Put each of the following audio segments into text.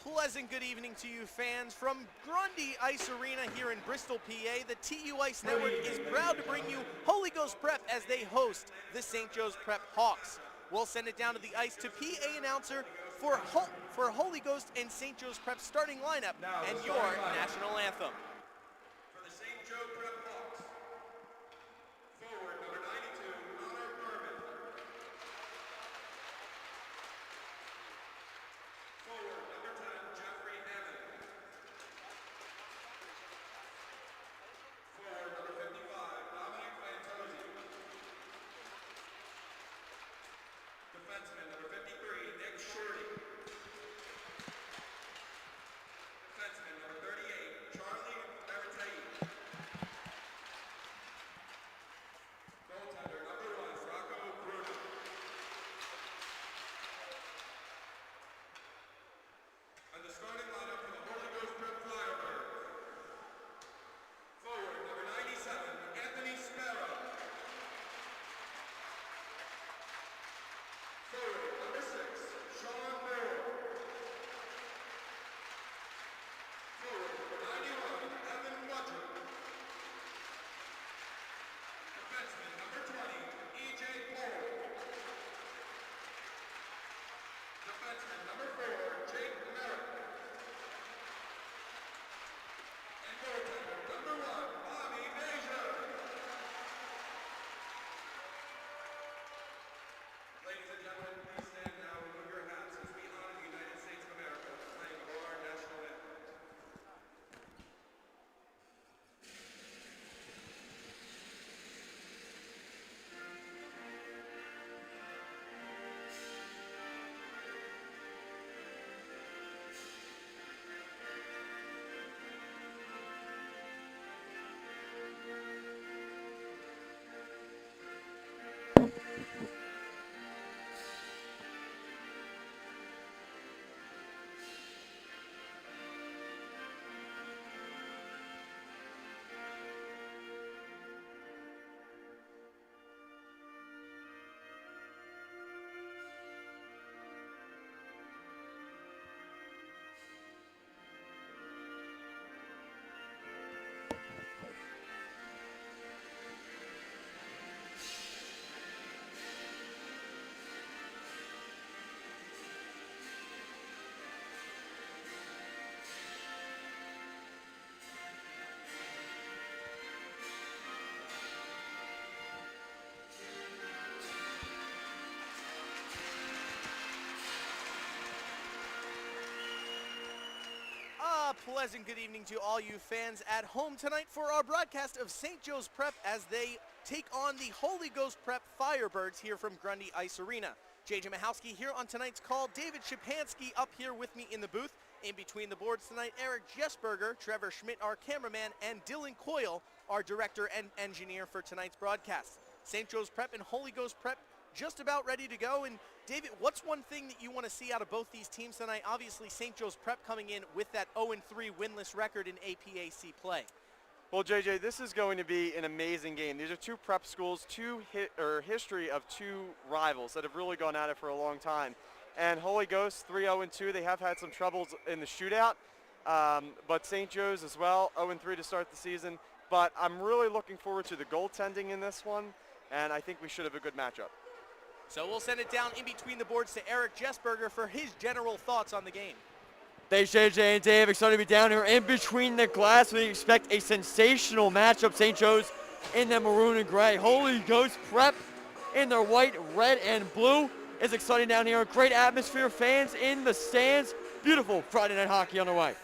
Pleasant good evening to you fans. From Grundy Ice Arena here in Bristol, PA, the TUICE Network is proud to bring you Holy Ghost Prep as they host the St. Joe's Prep Hawks. We'll send it down to the ice to PA announcer for Holy Ghost and St. Joe's Prep starting lineup and your national anthem. For the St. Joe Prep Hawks, forward number 92, Connor Berman. Forward number 10, Jeffrey Hammond. Forward number 55, Dominic Fantozzi. Defenseman number 53, Nick Shorty. Defenseman number 38, Charlie Meritae. Goaltender number 1, Rocco Bruno. And the starting lineup for the Holy Ghost Prep Firebirds. Forward number 97, Anthony Sparrow. Forward number 6, Sean Moore. Forward number 91, Evan Mudrick. Defenseman number 20, E.J. Paul. Defenseman number 4, Jake Merrick. And goaltender number 1, Bobby Bezier. Ladies and gentlemen, please stand now and remove your hats as we honor the United States of America with the playing of our national anthem. Pleasant good evening to all you fans at home tonight for our broadcast of St. Joe's Prep as they take on the Holy Ghost Prep Firebirds here from Grundy Ice Arena. JJ Mahowski here on tonight's call. David Shapansky up here with me in the booth. In between the boards tonight, Eric Jesberger, Trevor Schmidt, our cameraman, and Dylan Coyle, our director and engineer for tonight's broadcast. St. Joe's Prep and Holy Ghost Prep just about ready to go. And David, what's one thing that you want to see out of both these teams tonight? Obviously, St. Joe's Prep coming in with that 0-3 winless record in APAC play. Well, JJ, this is going to be an amazing game. These are two prep schools, history of two rivals that have really gone at it for a long time. And Holy Ghost, 3-0-2, they have had some troubles in the shootout, but St. Joe's as well, 0-3 to start the season. But I'm really looking forward to the goaltending in this one, and I think we should have a good matchup. So we'll send it down in between the boards to Eric Jesberger for his general thoughts on the game. Thanks, JJ and Dave. Excited to be down here in between the glass. We expect a sensational matchup. St. Joe's in their maroon and gray. Holy Ghost Prep in their white, red, and blue. It's exciting down here. Great atmosphere. Fans in the stands. Beautiful Friday night hockey on the way.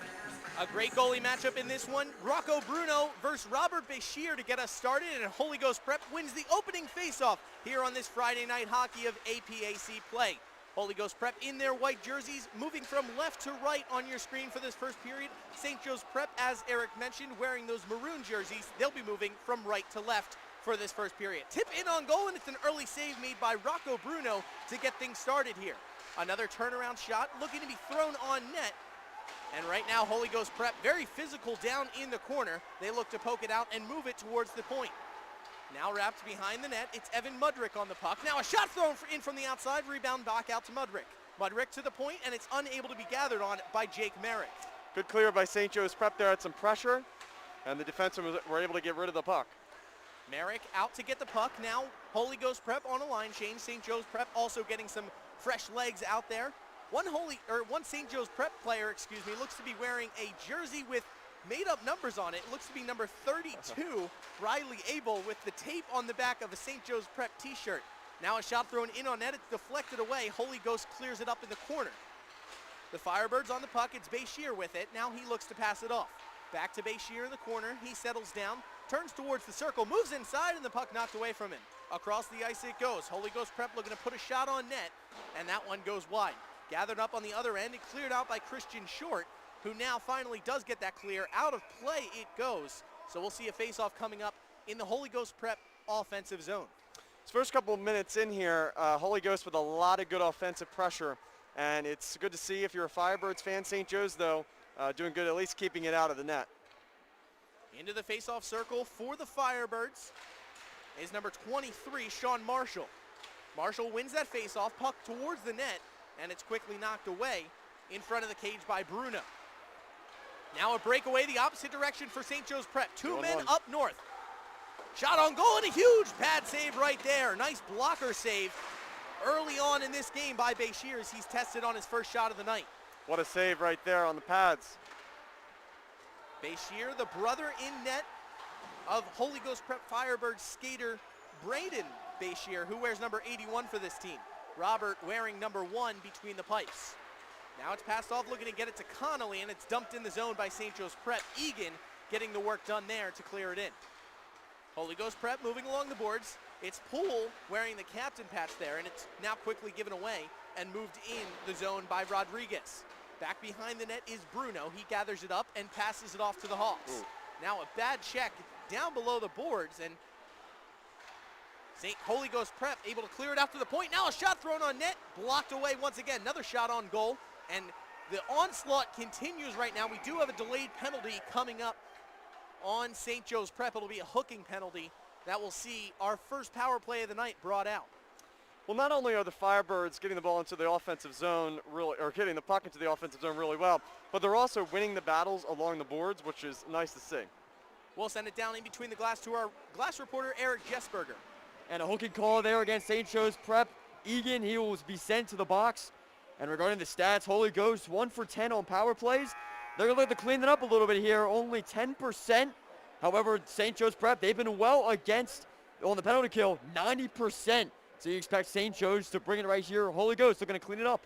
A great goalie matchup in this one. Rocco Bruno versus Braden Boscheer to get us started, and Holy Ghost Prep wins the opening faceoff here on this Friday night hockey of APAC play. Holy Ghost Prep in their white jerseys, moving from left to right on your screen for this first period. St. Joe's Prep, as Eric mentioned, wearing those maroon jerseys. They'll be moving from right to left for this first period. Tip in on goal, and it's an early save made by Rocco Bruno to get things started here. Another turnaround shot looking to be thrown on net. And right now, Holy Ghost Prep, very physical down in the corner. They look to poke it out and move it towards the point. Now wrapped behind the net, it's Evan Mudrick on the puck. Now a shot thrown in from the outside, rebound back out to Mudrick. Mudrick to the point, and it's unable to be gathered on by Jake Merrick. Good clear by St. Joe's Prep there, had some pressure, and the defensemen were able to get rid of the puck. Merrick out to get the puck. Now Holy Ghost Prep on a line change. St. Joe's Prep also getting some fresh legs out there. One St. Joe's Prep player, looks to be wearing a jersey with made-up numbers on it. It looks to be number 32, Riley Abel, with the tape on the back of a St. Joe's Prep t-shirt. Now a shot thrown in on net. It's deflected away. Holy Ghost clears it up in the corner. The Firebirds on the puck. It's Boscheer with it. Now he looks to pass it off. Back to Boscheer in the corner. He settles down, turns towards the circle, moves inside, and the puck knocked away from him. Across the ice it goes. Holy Ghost Prep looking to put a shot on net, and that one goes wide. Gathered up on the other end and cleared out by Christian Short, who now finally does get that clear. Out of play it goes. So we'll see a face-off coming up in the Holy Ghost Prep offensive zone. This first couple of minutes in here, Holy Ghost with a lot of good offensive pressure, and it's good to see if you're a Firebirds fan. St. Joe's, though, doing good, at least keeping it out of the net. Into the face-off circle for the Firebirds is number 23, Sean Marshall. Marshall wins that face-off, puck towards the net, and it's quickly knocked away in front of the cage by Bruno. Now a breakaway the opposite direction for St. Joe's Prep. Two men up north. Shot on goal and a huge pad save right there. Nice blocker save early on in this game by Boscheer as he's tested on his first shot of the night. What a save right there on the pads. Boscheer, the brother in net of Holy Ghost Prep Firebirds skater Braden Boscheer, who wears number 81 for this team. Robert wearing number 1 between the pipes. Now it's passed off, looking to get it to Connolly, and it's dumped in the zone by St. Joe's Prep. Egan getting the work done there to clear it in. Holy Ghost Prep moving along the boards. It's Poole wearing the captain patch there, and it's now quickly given away and moved in the zone by Rodriguez. Back behind the net is Bruno. He gathers it up and passes it off to the Hawks. Ooh. Now a bad check down below the boards, and St. Holy Ghost Prep able to clear it out to the point. Now a shot thrown on net, blocked away once again. Another shot on goal, and the onslaught continues right now. We do have a delayed penalty coming up on St. Joe's Prep. It'll be a hooking penalty that will see our first power play of the night brought out. Well, not only are the Firebirds getting the ball into the offensive zone getting the puck into the offensive zone really well, but they're also winning the battles along the boards, which is nice to see. We'll send it down in between the glass to our glass reporter, Eric Jessberger. And a hooking call there against St. Joe's Prep. Egan, he will be sent to the box. And regarding the stats, Holy Ghost 1 for 10 on power plays. They're going to look to clean it up a little bit here, only 10%. However, St. Joe's Prep, they've been well against on the penalty kill, 90%. So you expect St. Joe's to bring it right here. Holy Ghost, they're going to clean it up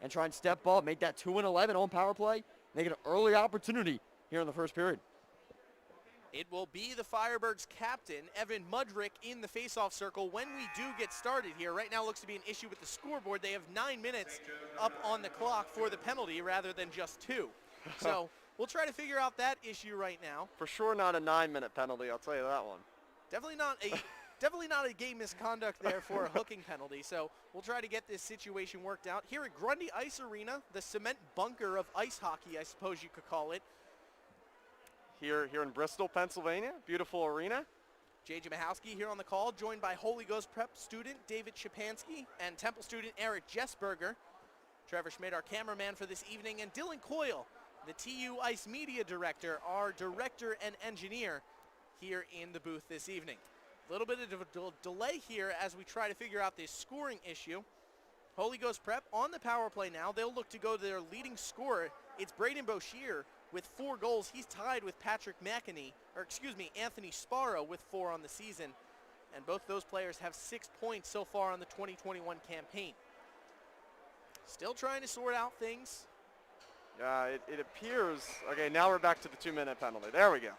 and try and step up, make that 2-11 on power play, make it an early opportunity here in the first period. It will be the Firebirds captain, Evan Mudrick, in the face-off circle when we do get started here. Right now looks to be an issue with the scoreboard. They have 9 minutes up on the clock for the penalty rather than just 2. So we'll try to figure out that issue right now. For sure not a 9-minute penalty, I'll tell you that one. Definitely not a game misconduct there for a hooking penalty. So we'll try to get this situation worked out. Here at Grundy Ice Arena, the cement bunker of ice hockey, I suppose you could call it. Here in Bristol, Pennsylvania, beautiful arena. J.J. Mahowski here on the call, joined by Holy Ghost Prep student David Shapansky and Temple student Eric Jessberger. Trevor Schmidt, our cameraman for this evening, and Dylan Coyle, the TUICE Media Director, our director and engineer here in the booth this evening. A little bit of a delay here as we try to figure out this scoring issue. Holy Ghost Prep on the power play now. They'll look to go to their leading scorer. It's Braden Boscheer with 4 goals. He's tied with Anthony Sparrow with 4 on the season. And both those players have 6 points so far on the 2021 campaign. Still trying to sort out things. Yeah, it appears. Okay, now we're back to the 2-minute penalty. There we go.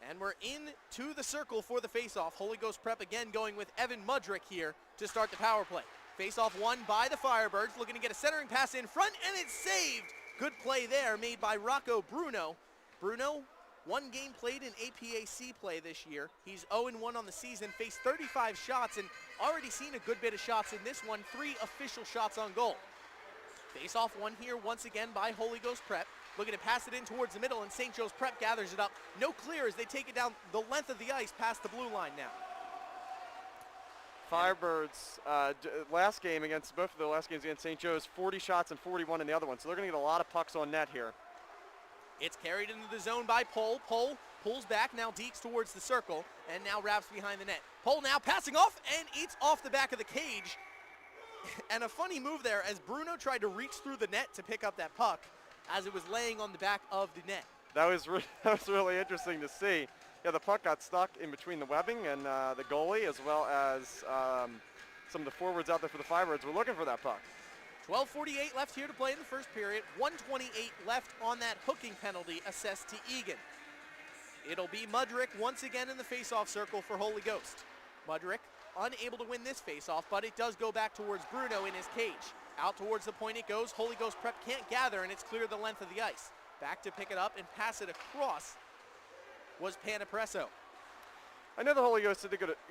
And we're into the circle for the faceoff. Holy Ghost Prep again going with Evan Mudrick here to start the power play. Faceoff won by the Firebirds, looking to get a centering pass in front, and it's saved. Good play there made by Rocco Bruno. Bruno, 1 game played in APAC play this year. He's 0-1 on the season, faced 35 shots, and already seen a good bit of shots in this one, 3 official shots on goal. Faceoff won here once again by Holy Ghost Prep. Looking to pass it in towards the middle, and St. Joe's Prep gathers it up. No clear as they take it down the length of the ice past the blue line now. Firebirds, last game against, both of the last games against St. Joe's, 40 shots and 41 in the other one. So they're going to get a lot of pucks on net here. It's carried into the zone by Pole. Pole pulls back, now deeks towards the circle, and now wraps behind the net. Pole now passing off and eats off the back of the cage. And a funny move there as Bruno tried to reach through the net to pick up that puck as it was laying on the back of the net. That was really interesting to see. Yeah, the puck got stuck in between the webbing and the goalie, as well as some of the forwards out there for the Firebirds were looking for that puck. 12:48 left here to play in the first period. 1:28 left on that hooking penalty assessed to Egan. It'll be Mudrick once again in the face-off circle for Holy Ghost. Mudrick unable to win this face-off, but it does go back towards Bruno in his cage. Out towards the point it goes. Holy Ghost Prep can't gather, and it's cleared the length of the ice. Back to pick it up and pass it across was Panapresso. I know the Holy Ghost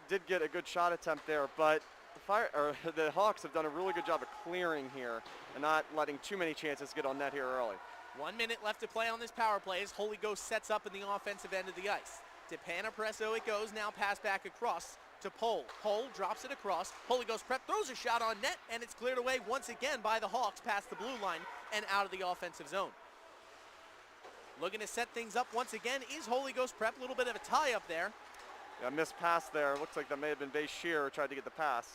did get a good shot attempt there, but the Hawks have done a really good job of clearing here and not letting too many chances get on net here early. 1 minute left to play on this power play as Holy Ghost sets up in the offensive end of the ice. To Panapresso it goes, now pass back across to Pole. Pole drops it across. Holy Ghost Prep throws a shot on net, and it's cleared away once again by the Hawks past the blue line and out of the offensive zone. Looking to set things up once again is Holy Ghost Prep. A little bit of a tie up there. Yeah, missed pass there. Looks like that may have been Boscheer who tried to get the pass.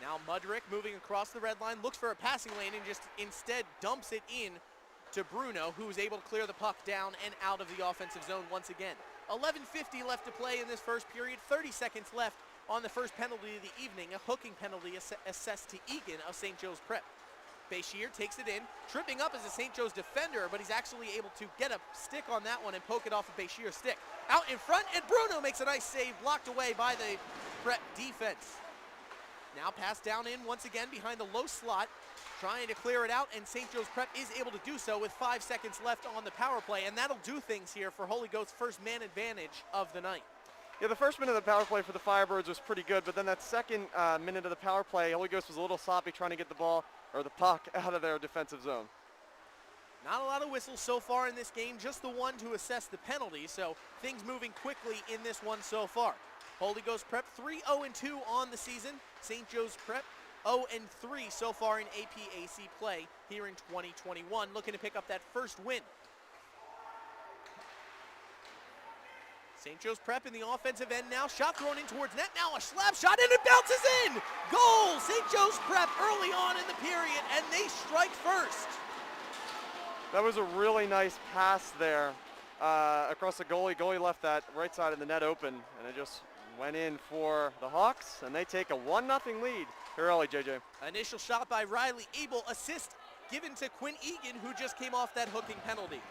Now Mudrick moving across the red line, looks for a passing lane and just instead dumps it in to Bruno, who is able to clear the puck down and out of the offensive zone once again. 11:50 left to play in this first period. 30 seconds left on the first penalty of the evening, a hooking penalty assessed to Egan of St. Joe's Prep. Boscheer takes it in, tripping up as a St. Joe's defender, but he's actually able to get a stick on that one and poke it off of Boscheer's stick. Out in front, and Bruno makes a nice save, blocked away by the Prep defense. Now passed down in once again behind the low slot, trying to clear it out, and St. Joe's Prep is able to do so with 5 seconds left on the power play, and that'll do things here for Holy Ghost's first man advantage of the night. Yeah, the first minute of the power play for the Firebirds was pretty good, but then that second minute of the power play, Holy Ghost was a little sloppy trying to get the ball or the puck out of their defensive zone. Not a lot of whistles so far in this game, just the one to assess the penalty, so things moving quickly in this one so far. Holy Ghost Prep 3-0-2 on the season. St. Joe's Prep 0-3 so far in APAC play here in 2021, looking to pick up that first win. St. Joe's Prep in the offensive end now. Shot thrown in towards net. Now a slap shot, and it bounces in! Goal! St. Joe's Prep early on in the period, and they strike first. That was a really nice pass there across the goalie. Goalie left that right side of the net open, and it just went in for the Hawks, and they take a 1-0 lead here early, JJ. Initial shot by Riley. Able assist given to Quinn Egan, who just came off that hooking penalty.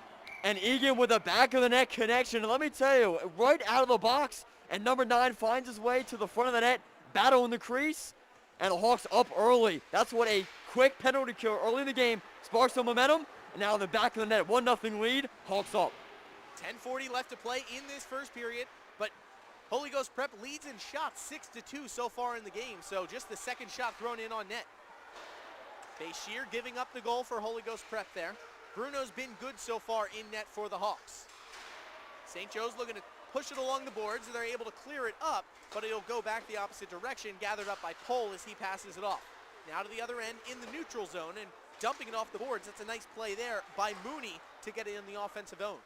And Egan with a back of the net connection. And let me tell you, right out of the box, and number 9 finds his way to the front of the net, battle in the crease, and the Hawks up early. That's what a quick penalty kill early in the game sparks some momentum. And now in the back of the net, 1-0 lead, Hawks up. 10:40 left to play in this first period, but Holy Ghost Prep leads in shots 6-2 so far in the game, so just the second shot thrown in on net. Boscheer giving up the goal for Holy Ghost Prep there. Bruno's been good so far in net for the Hawks. St. Joe's looking to push it along the boards, and they're able to clear it up, but it'll go back the opposite direction, gathered up by Pole as he passes it off. Now to the other end in the neutral zone, and dumping it off the boards. That's a nice play there by Mooney to get it in the offensive zone.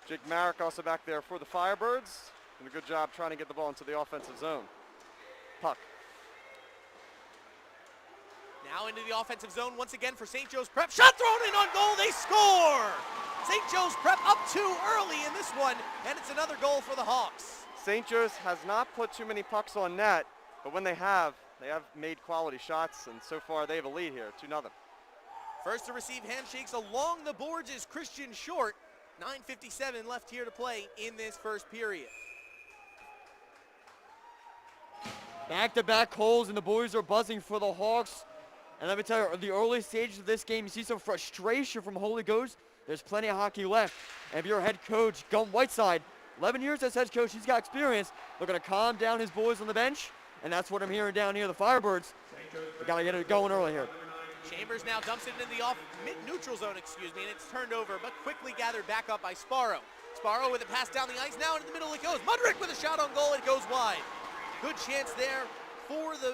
Jake Marek also back there for the Firebirds. Doing a good job trying to get the ball into the offensive zone. Puck. Now into the offensive zone once again for St. Joe's Prep. Shot thrown in on goal. They score! St. Joe's Prep up 2 early in this one, and it's another goal for the Hawks. St. Joe's has not put too many pucks on net, but when they have made quality shots, and so far they have a lead here, 2-0. First to receive handshakes along the boards is Christian Short. 9:57 left here to play in this first period. Back-to-back goals, and the boys are buzzing for the Hawks. And let me tell you, the early stages of this game, you see some frustration from Holy Ghost. There's plenty of hockey left. And if you're head coach, Gunn Whiteside, 11 years as head coach, he's got experience. Looking to calm down his boys on the bench, and that's what I'm hearing down here, the Firebirds. They got to get it going early here. Chambers now dumps it into the mid-neutral zone, and it's turned over, but quickly gathered back up by Sparrow. Sparrow with a pass down the ice, now into the middle it goes. Mudrick with a shot on goal, it goes wide. Good chance there for the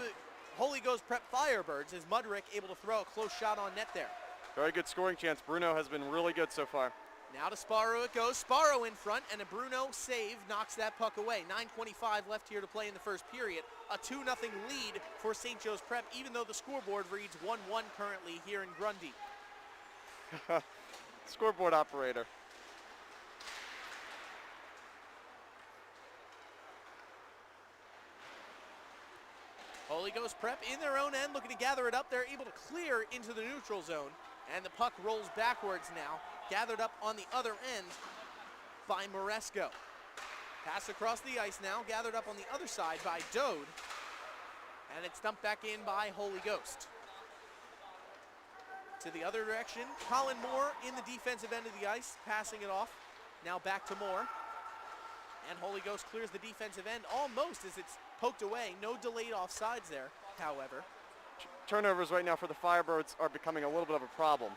Holy Ghost Prep Firebirds as Mudrick able to throw a close shot on net there. Very good scoring chance. Bruno has been really good so far. Now to Sparrow it goes. Sparrow in front, and a Bruno save knocks that puck away. 9:25 left here to play in the first period. A 2-0 lead for St. Joe's Prep, even though the scoreboard reads 1-1 currently here in Grundy. Scoreboard operator. Holy Ghost Prep in their own end, looking to gather it up. They're able to clear into the neutral zone, and the puck rolls backwards now, gathered up on the other end by Moresco. Pass across the ice now, gathered up on the other side by Dode, and it's dumped back in by Holy Ghost. To the other direction, Colin Moore in the defensive end of the ice, passing it off. Now back to Moore, and Holy Ghost clears the defensive end almost as it's poked away. No delayed offsides there, however. Turnovers right now for the Firebirds are becoming a little bit of a problem.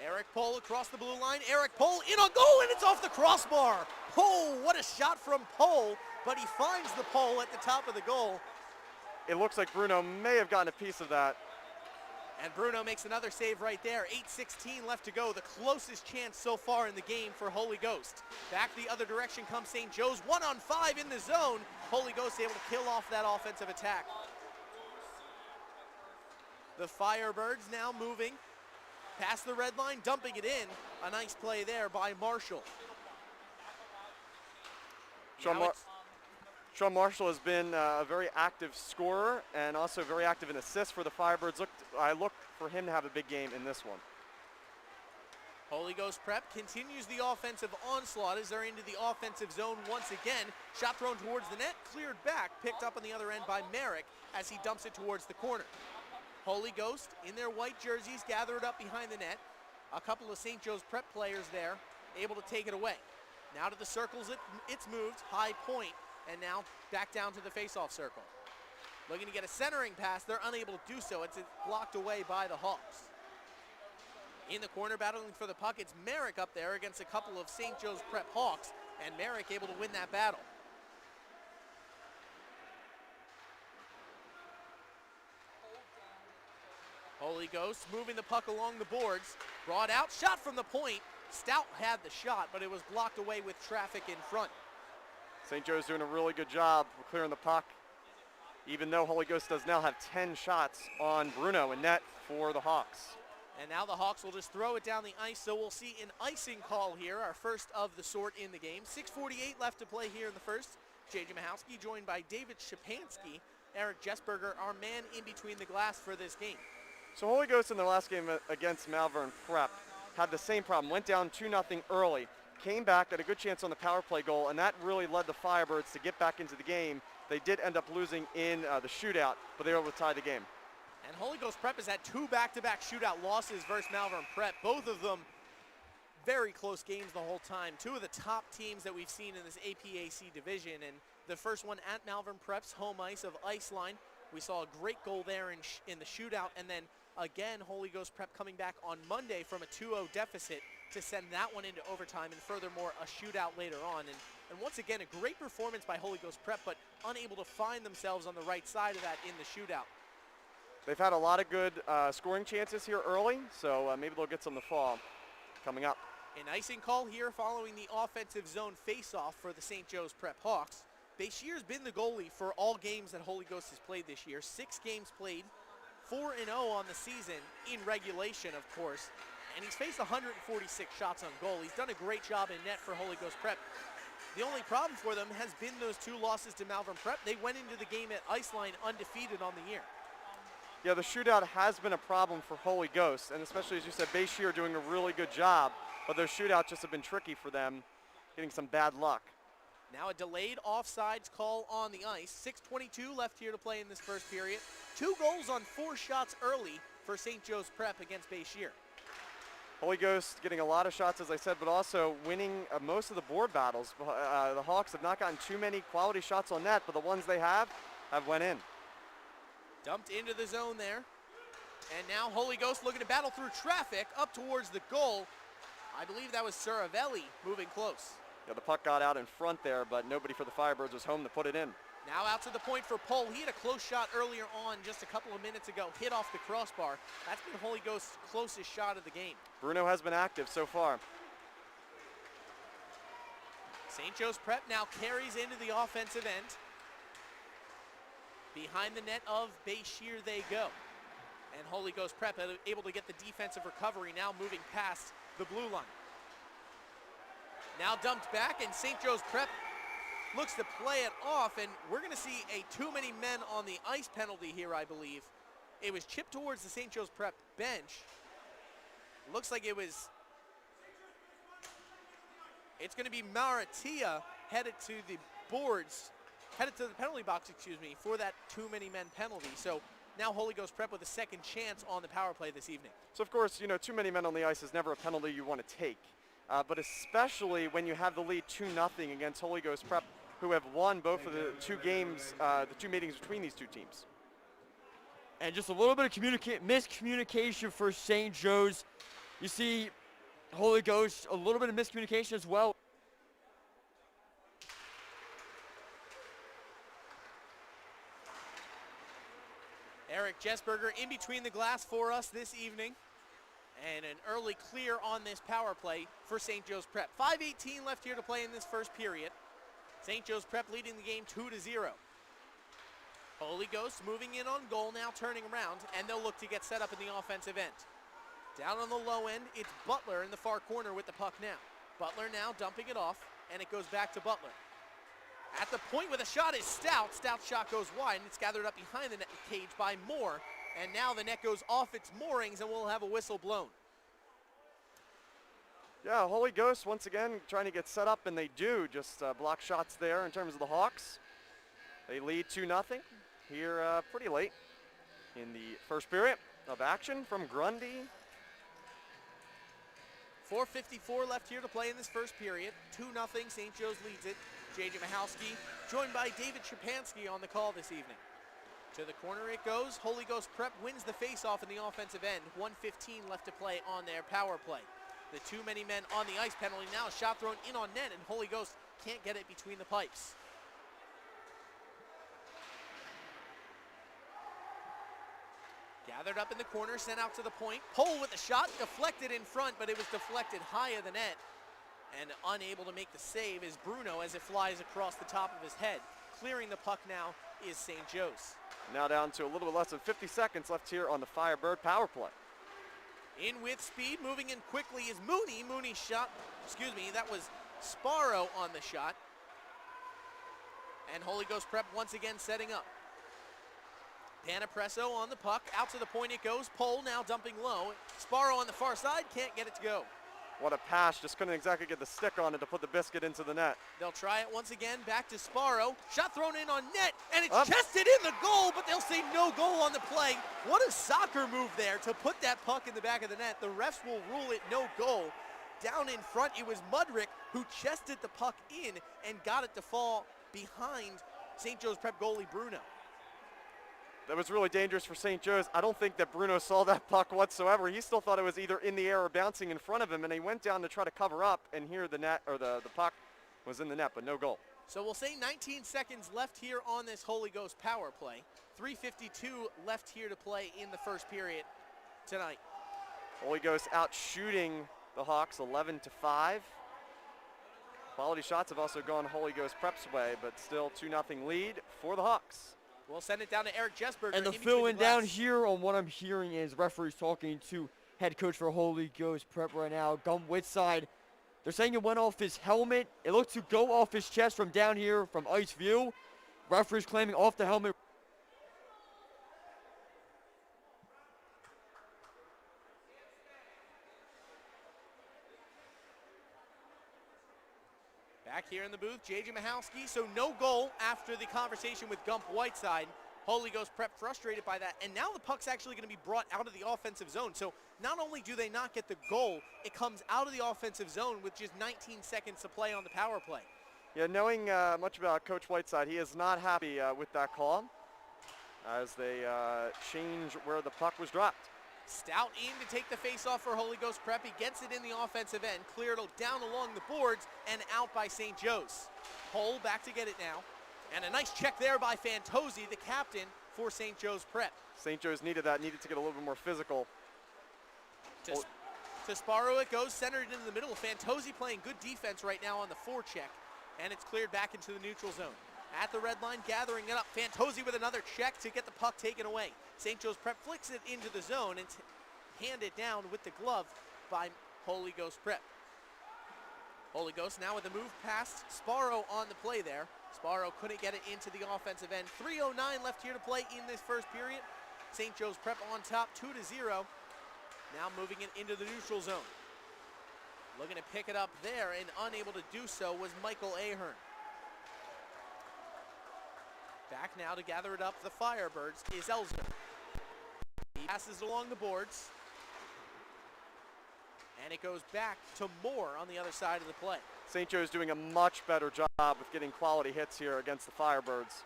Eric Pohl across the blue line. Eric Pohl in on goal, and it's off the crossbar. Oh, what a shot from Pohl, but he finds the pole at the top of the goal. It looks like Bruno may have gotten a piece of that. And Bruno makes another save right there. 8:16 left to go. The closest chance so far in the game for Holy Ghost. Back the other direction comes St. Joe's. 1-on-5 in the zone. Holy Ghost able to kill off that offensive attack. The Firebirds now moving past the red line, dumping it in. A nice play there by Marshall. Sean Marshall has been a very active scorer and also very active in assists for the Firebirds. I look for him to have a big game in this one. Holy Ghost Prep continues the offensive onslaught as they're into the offensive zone once again. Shot thrown towards the net, cleared back, picked up on the other end by Merrick as he dumps it towards the corner. Holy Ghost in their white jerseys gathered up behind the net. A couple of St. Joe's Prep players there able to take it away. Now to the circles, it's moved, high point, and now back down to the face-off circle. Looking to get a centering pass, they're unable to do so. It's blocked away by the Hawks. In the corner battling for the puck, it's Merrick up there against a couple of St. Joe's Prep Hawks, and Merrick able to win that battle. Holy Ghost moving the puck along the boards, brought out, shot from the point. Stout had the shot, but it was blocked away with traffic in front. St. Joe's doing a really good job of clearing the puck, even though Holy Ghost does now have 10 shots on Bruno in net for the Hawks. And now the Hawks will just throw it down the ice, so we'll see an icing call here, our first of the sort in the game. 6:48 left to play here in the first. J.J. Mahowski joined by David Shapansky. Eric Jesberger, our man in between the glass for this game. So Holy Ghost in their last game against Malvern Prep had the same problem. Went down 2-0 early, came back, had a good chance on the power play goal, and that really led the Firebirds to get back into the game. They did end up losing in the shootout, but they were able to tie the game. And Holy Ghost Prep has had 2 back-to-back shootout losses versus Malvern Prep. Both of them very close games the whole time. 2 of the top teams that we've seen in this APAC division. And the first one at Malvern Prep's home ice of Iceline. We saw a great goal there in the shootout. And then again, Holy Ghost Prep coming back on Monday from a 2-0 deficit to send that one into overtime, and furthermore a shootout later on. And once again, a great performance by Holy Ghost Prep, but unable to find themselves on the right side of that in the shootout. They've had a lot of good scoring chances here early, so maybe they'll get some in the fall coming up. An icing call here following the offensive zone face-off for the St. Joe's Prep Hawks. Bescheer's been the goalie for all games that Holy Ghost has played this year. 6 games played, 4-0 on the season in regulation, of course. And he's faced 146 shots on goal. He's done a great job in net for Holy Ghost Prep. The only problem for them has been those 2 losses to Malvern Prep. They went into the game at Iceline undefeated on the year. Yeah, the shootout has been a problem for Holy Ghost, and especially, as you said, Boscheer doing a really good job, but those shootouts just have been tricky for them, getting some bad luck. Now a delayed offsides call on the ice. 6:22 left here to play in this first period. 2 goals on 4 shots early for St. Joe's Prep against Boscheer. Holy Ghost getting a lot of shots, as I said, but also winning most of the board battles. The Hawks have not gotten too many quality shots on net, but the ones they have went in. Dumped into the zone there. And now Holy Ghost looking to battle through traffic up towards the goal. I believe that was Saravelli moving close. Yeah, the puck got out in front there, but nobody for the Firebirds was home to put it in. Now out to the point for Pole. He had a close shot earlier on just a couple of minutes ago, hit off the crossbar. That's been Holy Ghost's closest shot of the game. Bruno has been active so far. St. Joe's Prep now carries into the offensive end. Behind the net of Boscheer they go. And Holy Ghost Prep able to get the defensive recovery, now moving past the blue line. Now dumped back, and St. Joe's Prep looks to play it off, and we're going to see a too many men on the ice penalty here, I believe. It was chipped towards the St. Joe's Prep bench. Looks like it's going to be Maratia headed to the boards, headed to the penalty box, excuse me, for that too many men penalty. So now Holy Ghost Prep with a second chance on the power play this evening. So of course, you know, too many men on the ice is never a penalty you want to take. But especially when you have the lead 2-0 against Holy Ghost Prep, who have won both of the two games, the two meetings between these two teams. And just a little bit of miscommunication for St. Joe's. You see Holy Ghost, a little bit of miscommunication as well. Eric Jessberger in between the glass for us this evening. And an early clear on this power play for St. Joe's Prep. 5:18 left here to play in this first period. St. Joe's Prep leading the game 2-0. Holy Ghost moving in on goal, now turning around, and they'll look to get set up in the offensive end. Down on the low end, it's Butler in the far corner with the puck now. Butler now dumping it off, and it goes back to Butler. At the point with a shot is Stout. Stout's shot goes wide, and it's gathered up behind the net cage by Moore. And now the net goes off its moorings, and we'll have a whistle blown. Yeah, Holy Ghost once again trying to get set up, and they do. Just block shots there in terms of the Hawks. They lead 2-0 here pretty late in the first period of action from Grundy. 4:54 left here to play in this first period. 2-0, St. Joe's leads it. J.J. Michalski joined by David Shapansky on the call this evening. To the corner it goes. Holy Ghost Prep wins the faceoff in the offensive end. 1:15 left to play on their power play. The too many men on the ice penalty. Now a shot thrown in on net, and Holy Ghost can't get it between the pipes. Gathered up in the corner, sent out to the point. Pole with a shot, deflected in front, but it was deflected high of the net. And unable to make the save is Bruno as it flies across the top of his head. Clearing the puck now is St. Joe's. Now down to a little bit less than 50 seconds left here on the Firebird power play. In with speed, moving in quickly is Mooney. Mooney's shot, that was Sparrow on the shot. And Holy Ghost Prep once again setting up. Panapresso on the puck, out to the point it goes. Pole now dumping low. Sparrow on the far side, can't get it to go. What a pass, just couldn't exactly get the stick on it to put the biscuit into the net. They'll try it once again, back to Sparrow. Shot thrown in on net, and it's chested in the goal, but they'll say no goal on the play. What a soccer move there to put that puck in the back of the net. The refs will rule it no goal. Down in front, it was Mudrick who chested the puck in and got it to fall behind St. Joe's Prep goalie Bruno. That was really dangerous for St. Joe's. I don't think that Bruno saw that puck whatsoever. He still thought it was either in the air or bouncing in front of him, and he went down to try to cover up, and here the net, or the puck was in the net, but no goal. So we'll say 19 seconds left here on this Holy Ghost power play. 3:52 left here to play in the first period tonight. Holy Ghost out shooting the Hawks 11-5. Quality shots have also gone Holy Ghost Prep's way, but still 2-0 lead for the Hawks. We'll send it down to Eric Jessberger. And the fill-in down here on what I'm hearing is referees talking to head coach for Holy Ghost Prep right now, Gump Whitside. They're saying it went off his helmet. It looked to go off his chest from down here from ice view. Referees claiming off the helmet. Back here in the booth, J.J. Michalski, so no goal after the conversation with Gump Whiteside. Holy Ghost Prep frustrated by that, and now the puck's actually going to be brought out of the offensive zone. So not only do they not get the goal, it comes out of the offensive zone with just 19 seconds to play on the power play. Yeah, knowing much about Coach Whiteside, he is not happy with that call as they change where the puck was dropped. Stout in to take the face-off for Holy Ghost Prep. He gets it in the offensive end, cleared down along the boards and out by St. Joe's. Pole back to get it now. And a nice check there by Fantozzi, the captain for St. Joe's Prep. St. Joe's needed that, needed to get a little bit more physical. To Sparrow it goes, centered into the middle. Fantozzi playing good defense right now on the forecheck, and it's cleared back into the neutral zone. At the red line, gathering it up. Fantozzi with another check to get the puck taken away. St. Joe's Prep flicks it into the zone and handed down with the glove by Holy Ghost Prep. Holy Ghost now with the move past Sparrow on the play there. Sparrow couldn't get it into the offensive end. 3:09 left here to play in this first period. St. Joe's Prep on top, 2-0. Now moving it into the neutral zone. Looking to pick it up there and unable to do so was Michael Ahern. Back now to gather it up, the Firebirds is Elzer. He passes along the boards. And it goes back to Moore on the other side of the play. St. Joe's doing a much better job with getting quality hits here against the Firebirds.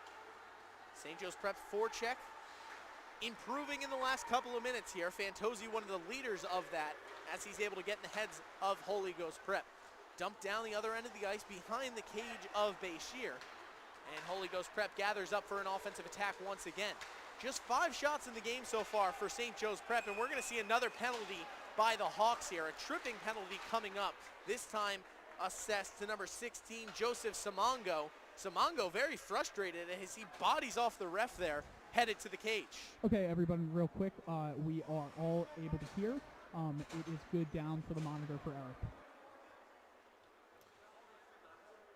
St. Joe's Prep's forecheck improving in the last couple of minutes here. Fantozzi, one of the leaders of that, as he's able to get in the heads of Holy Ghost Prep. Dumped down the other end of the ice behind the cage of Boscheer. And Holy Ghost Prep gathers up for an offensive attack once again. Just 5 shots in the game so far for St. Joe's Prep, and we're going to see another penalty by the Hawks here. A tripping penalty coming up, this time assessed to number 16, Joseph Simongo. Simongo very frustrated as he bodies off the ref there, headed to the cage. Okay, everybody, real quick. We are all able to hear. It is good down for the monitor for Eric.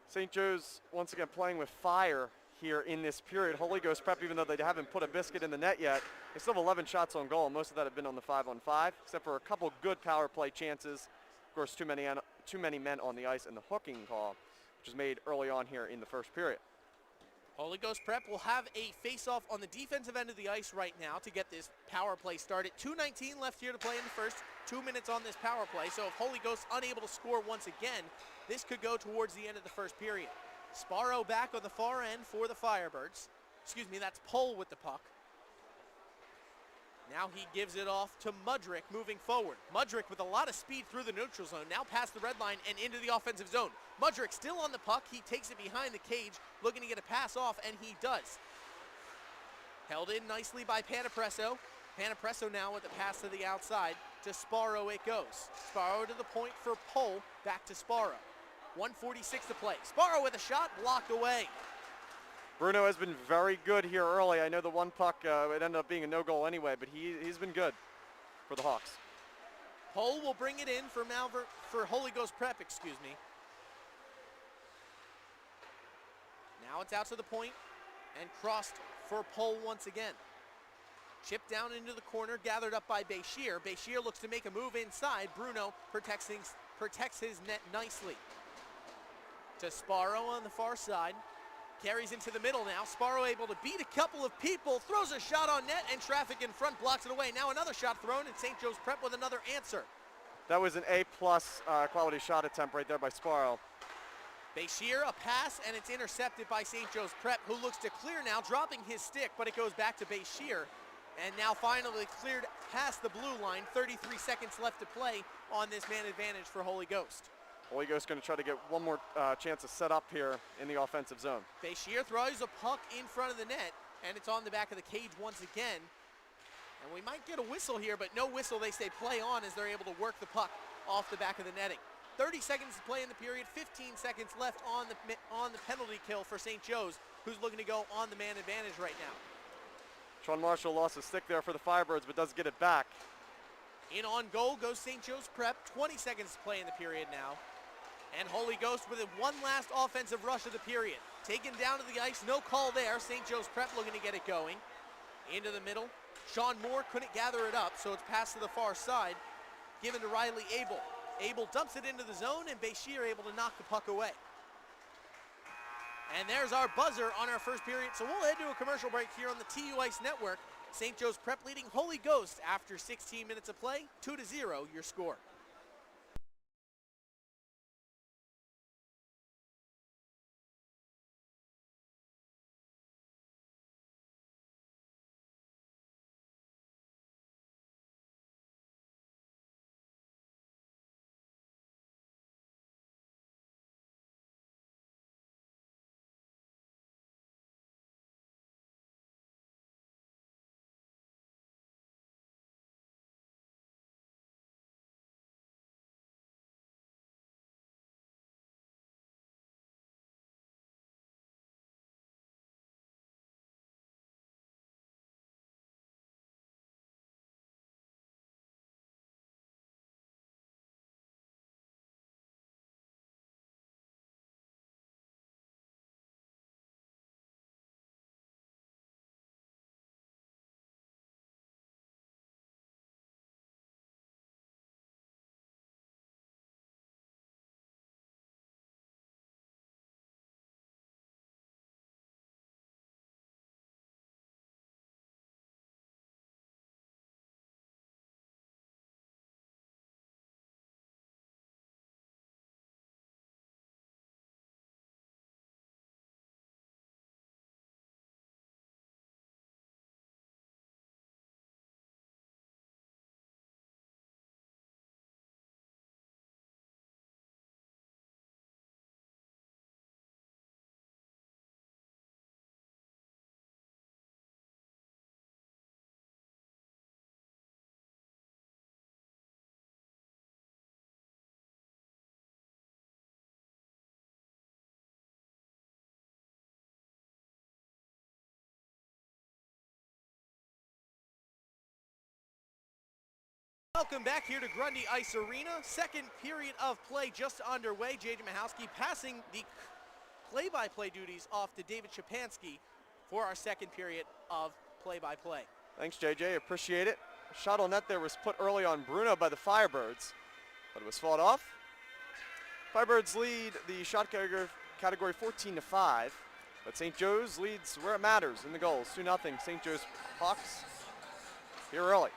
St. Joe's once again playing with fire here in this period. Holy Ghost Prep, even though they haven't put a biscuit in the net yet, they still have 11 shots on goal. Most of that have been on the 5-on-5, except for a couple good power play chances. Of course, too many men on the ice, and the hooking call, which was made early on here in the first period. Holy Ghost Prep will have a face-off on the defensive end of the ice right now to get this power play started. 2:19 left here to play in the first. 2 minutes on this power play, so if Holy Ghost unable to score once again, this could go towards the end of the first period. Sparrow back on the far end for the Firebirds. Excuse me, that's Pohl with the puck. Now he gives it off to Mudrick moving forward. Mudrick with a lot of speed through the neutral zone, now past the red line and into the offensive zone. Mudrick still on the puck, he takes it behind the cage, looking to get a pass off, and he does. Held in nicely by Panapresso. Panapresso now with the pass to the outside. To Sparrow it goes. Sparrow to the point for Pohl, back to Sparrow. 1:46 to play. Sparrow with a shot, blocked away. Bruno has been very good here early. I know the one puck, it ended up being a no-goal anyway, but he's been good for the Hawks. Pohl will bring it in for Holy Ghost Prep, excuse me. Now it's out to the point and crossed for Pohl once again. Chipped down into the corner, gathered up by Boscheer. Boscheer looks to make a move inside. Bruno protects his net nicely. To Sparrow on the far side. Carries into the middle now. Sparrow able to beat a couple of people. Throws a shot on net, and traffic in front blocks it away. Now another shot thrown, and St. Joe's Prep with another answer. That was an A-plus quality shot attempt right there by Sparrow. Boscheer, a pass, and it's intercepted by St. Joe's Prep, who looks to clear now, dropping his stick, but it goes back to Boscheer. And now finally cleared past the blue line. 33 seconds left to play on this man advantage for Holy Ghost. Holy Ghost going to try to get one more chance to set up here in the offensive zone. Boscheer throws a puck in front of the net, and it's on the back of the cage once again. And we might get a whistle here, but no whistle. They say play on as they're able to work the puck off the back of the netting. 30 seconds to play in the period, 15 seconds left on the penalty kill for St. Joe's, who's looking to go on the man advantage right now. Sean Marshall lost a stick there for the Firebirds, but does get it back. In on goal goes St. Joe's Prep. 20 seconds to play in the period now. And Holy Ghost with one last offensive rush of the period. Taken down to the ice, no call there. St. Joe's Prep looking to get it going. Into the middle. Sean Moore couldn't gather it up, so it's passed to the far side. Given to Riley Abel. Abel dumps it into the zone, and Boscheer able to knock the puck away. And there's our buzzer on our first period, so we'll head to a commercial break here on the TUICE Network. St. Joe's Prep leading Holy Ghost after 16 minutes of play, 2-0 your score. Welcome back here to Grundy Ice Arena. Second period of play just underway. JJ Mahowski passing the play-by-play duties off to David Shapansky for our second period of play-by-play. Thanks, JJ. Appreciate it. Shot on net there was put early on Bruno by the Firebirds, but it was fought off. Firebirds lead the shot category 14-5, but St. Joe's leads where it matters in the goals. 2-0 St. Joe's Hawks here early.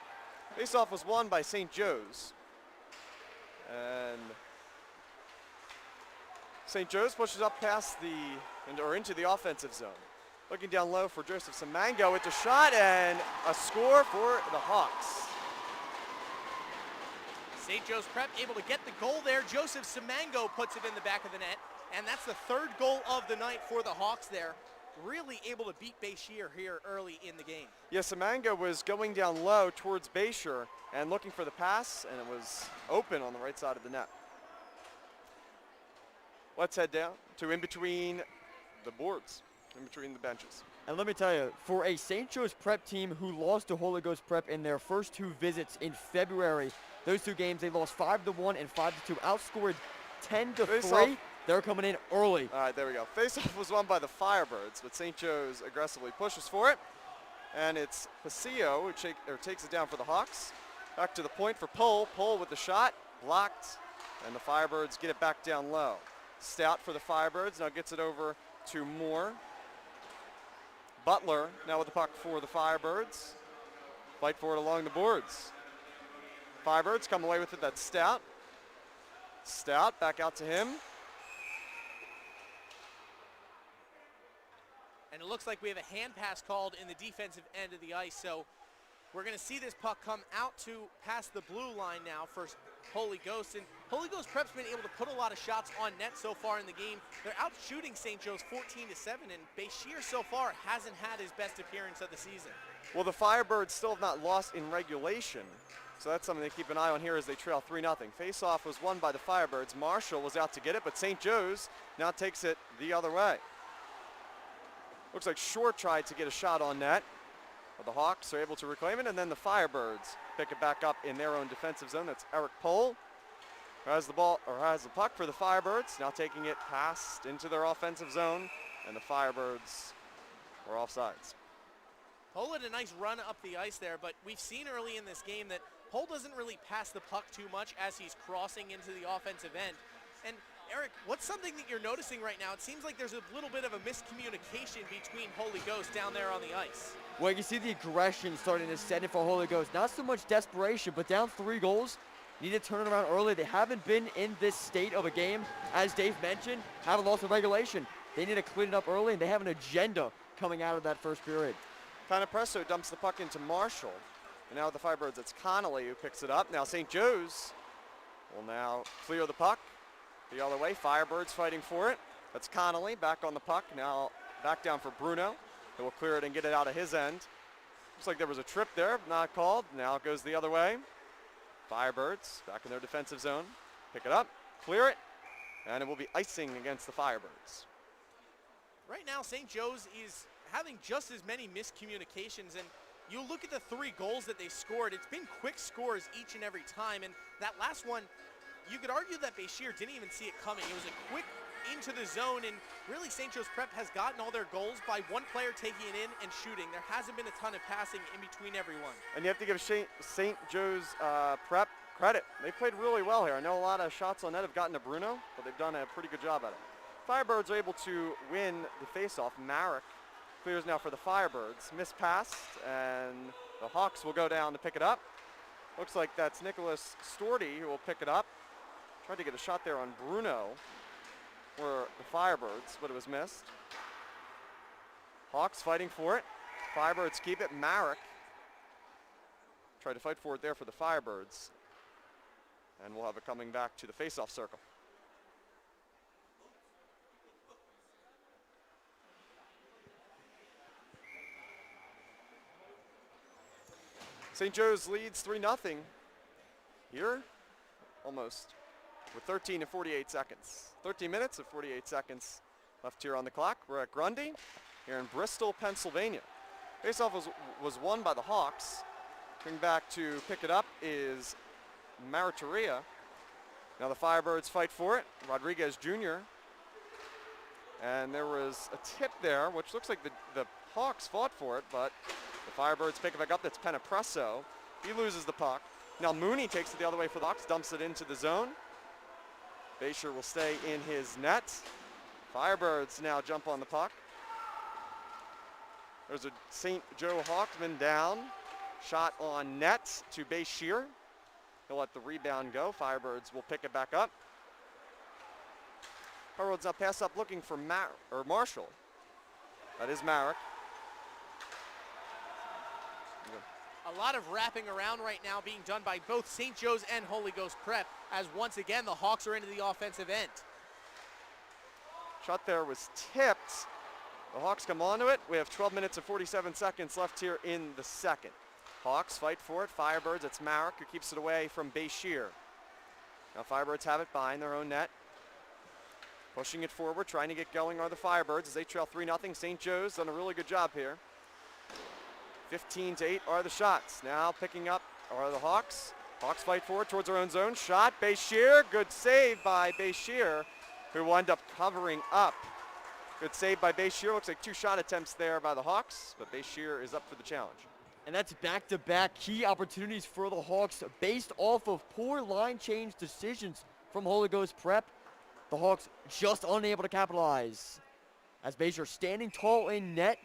Faceoff was won by St. Joe's. And St. Joe's pushes up past into the offensive zone. Looking down low for Joseph Simango with the shot and a score for the Hawks. St. Joe's Prep able to get the goal there. Joseph Simango puts it in the back of the net, and that's the third goal of the night for the Hawks there. Really able to beat Boscheer here early in the game. Yes, Simango was going down low towards Boscheer and looking for the pass, and it was open on the right side of the net. Let's head down to in between the boards, in between the benches. And let me tell you, for a St. Joe's Prep team who lost to Holy Ghost Prep in their first two visits in February, those two games they lost 5-1 and 5-2, outscored 10-3. They're coming in early. All right, there we go. Faceoff was won by the Firebirds, but St. Joe's aggressively pushes for it. And it's Pasillo who takes it down for the Hawks. Back to the point for Pohl. Pohl with the shot, blocked, and the Firebirds get it back down low. Stout for the Firebirds, now gets it over to Moore. Butler now with the puck for the Firebirds. Fight for it along the boards. Firebirds come away with it, that's Stout. Stout back out to him. And it looks like we have a hand pass called in the defensive end of the ice, so we're going to see this puck come out to past the blue line now for Holy Ghost. And Holy Ghost Prep's been able to put a lot of shots on net so far in the game. They're out shooting St. Joe's 14-7, and Boscheer so far hasn't had his best appearance of the season. Well, the Firebirds still have not lost in regulation, so that's something to keep an eye on here as they trail 3-0. Face-off was won by the Firebirds. Marshall was out to get it, but St. Joe's now takes it the other way. Looks like Shore tried to get a shot on net, but the Hawks are able to reclaim it, and then the Firebirds pick it back up in their own defensive zone. That's Eric Pohl, who has the ball, or has the puck for the Firebirds, now taking it past into their offensive zone, and the Firebirds are offsides. Pohl had a nice run up the ice there, but we've seen early in this game that Pohl doesn't really pass the puck too much as he's crossing into the offensive end. And Eric, what's something that you're noticing right now? It seems like there's a little bit of a miscommunication between Holy Ghost down there on the ice. Well, you can see the aggression starting to set in for Holy Ghost. Not so much desperation, but down 3 goals. Need to turn it around early. They haven't been in this state of a game, as Dave mentioned, haven't lost a regulation. They need to clean it up early, and they have an agenda coming out of that first period. Canapresso dumps the puck into Marshall. And now with the Firebirds, it's Connolly who picks it up. Now St. Joe's will now clear the puck the other way. Firebirds fighting for it. That's Connolly back on the puck. Now back down for Bruno, who will clear it and get it out of his end. Looks like there was a trip there, not called. Now it goes the other way. Firebirds back in their defensive zone. Pick it up, clear it, and it will be icing against the Firebirds. Right now, St. Joe's is having just as many miscommunications, and you look at the 3 goals that they scored, it's been quick scores each and every time, and that last one, you could argue that Boscheer didn't even see it coming. It was a quick into the zone, and really St. Joe's Prep has gotten all their goals by one player taking it in and shooting. There hasn't been a ton of passing in between everyone. And you have to give St. Joe's Prep credit. They played really well here. I know a lot of shots on net have gotten to Bruno, but they've done a pretty good job at it. Firebirds are able to win the faceoff. Marek clears now for the Firebirds. Mispassed, and the Hawks will go down to pick it up. Looks like that's Nicholas Storty who will pick it up. Tried to get a shot there on Bruno for the Firebirds, but it was missed. Hawks fighting for it. Firebirds keep it. Marek tried to fight for it there for the Firebirds. And we'll have it coming back to the faceoff circle. St. Joe's leads 3-0 here, almost, with 13 and 48 seconds. 13 minutes and 48 seconds left here on the clock. We're at Grundy here in Bristol, Pennsylvania. Faceoff was won by the Hawks. Coming back to pick it up is Maritaria. Now the Firebirds fight for it. Rodriguez Jr. And there was a tip there, which looks like the Hawks fought for it, but the Firebirds pick it back up. That's Penepresso. He loses the puck. Now Mooney takes it the other way for the Hawks, dumps it into the zone. Boscheer will stay in his net. Firebirds now jump on the puck. There's a St. Joe Hawkman down. Shot on net to Boscheer. He'll let the rebound go. Firebirds will pick it back up. Firebirds now pass up looking for Marshall. That is Marek. A lot of wrapping around right now being done by both St. Joe's and Holy Ghost Prep, as once again the Hawks are into the offensive end. Shot there was tipped. The Hawks come onto it. We have 12 minutes and 47 seconds left here in the second. Hawks fight for it. Firebirds, it's Marek who keeps it away from Boscheer. Now Firebirds have it behind their own net. Pushing it forward, trying to get going are the Firebirds as they trail 3-0. St. Joe's done a really good job here. 15-8 are the shots. Now picking up are the Hawks. Hawks fight forward towards their own zone. Shot, Boscheer. Good save by Boscheer, who will end up covering up. Good save by Boscheer. Looks like 2 shot attempts there by the Hawks, but Boscheer is up for the challenge. And that's back-to-back key opportunities for the Hawks based off of poor line change decisions from Holy Ghost Prep. The Hawks just unable to capitalize. As Boscheer standing tall in net.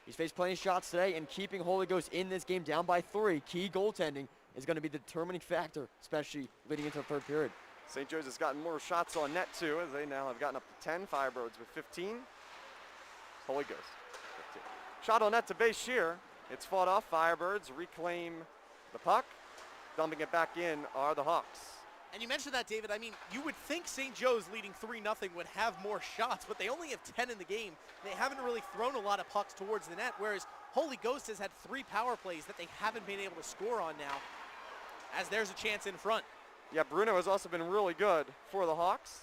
He's faced plenty of shots today, and keeping Holy Ghost in this game down by 3. Key goaltending is going to be the determining factor, especially leading into the third period. St. Joe's has gotten more shots on net too, as they now have gotten up to 10. Firebirds with 15. Holy Ghost, 15. Shot on net to Boscheer. It's fought off. Firebirds reclaim the puck. Dumping it back in are the Hawks. And you mentioned that, David. I mean, you would think St. Joe's leading 3-0 would have more shots, but they only have 10 in the game. They haven't really thrown a lot of pucks towards the net, whereas Holy Ghost has had 3 power plays that they haven't been able to score on now, as there's a chance in front. Yeah, Bruno has also been really good for the Hawks.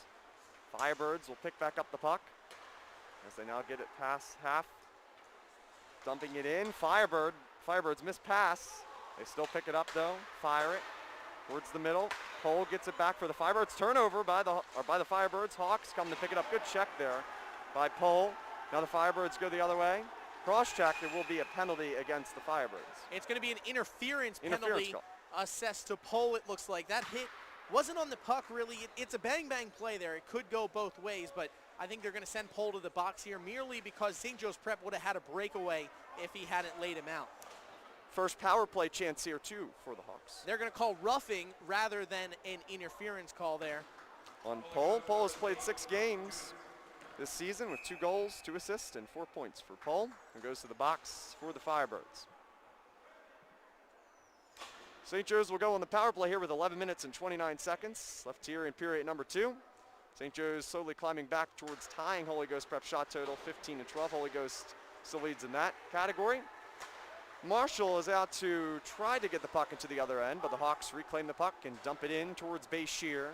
Firebirds will pick back up the puck as they now get it past half. Dumping it in. Firebirds miss pass. They still pick it up though. Fire it towards the middle. Cole gets it back for the Firebirds. Turnover by the Firebirds. Hawks come to pick it up. Good check there by Pole. Now the Firebirds go the other way. Cross check. There will be a penalty against the Firebirds. It's going to be an interference penalty call. Assessed to Pole, it looks like. That hit wasn't on the puck, really. It's a bang-bang play there. It could go both ways, but I think they're going to send Pole to the box here merely because St. Joe's Prep would have had a breakaway if he hadn't laid him out. First power play chance here too for the Hawks. They're going to call roughing rather than an interference call there. On Pole. Pole has played 6 games this season with 2 goals, 2 assists, and 4 points for Pole, who goes to the box for the Firebirds. St. Joe's will go on the power play here with 11 minutes and 29 seconds left here in period number 2. St. Joe's slowly climbing back towards tying Holy Ghost Prep shot total 15-12. Holy Ghost still leads in that category. Marshall is out to try to get the puck into the other end, but the Hawks reclaim the puck and dump it in towards Boscheer.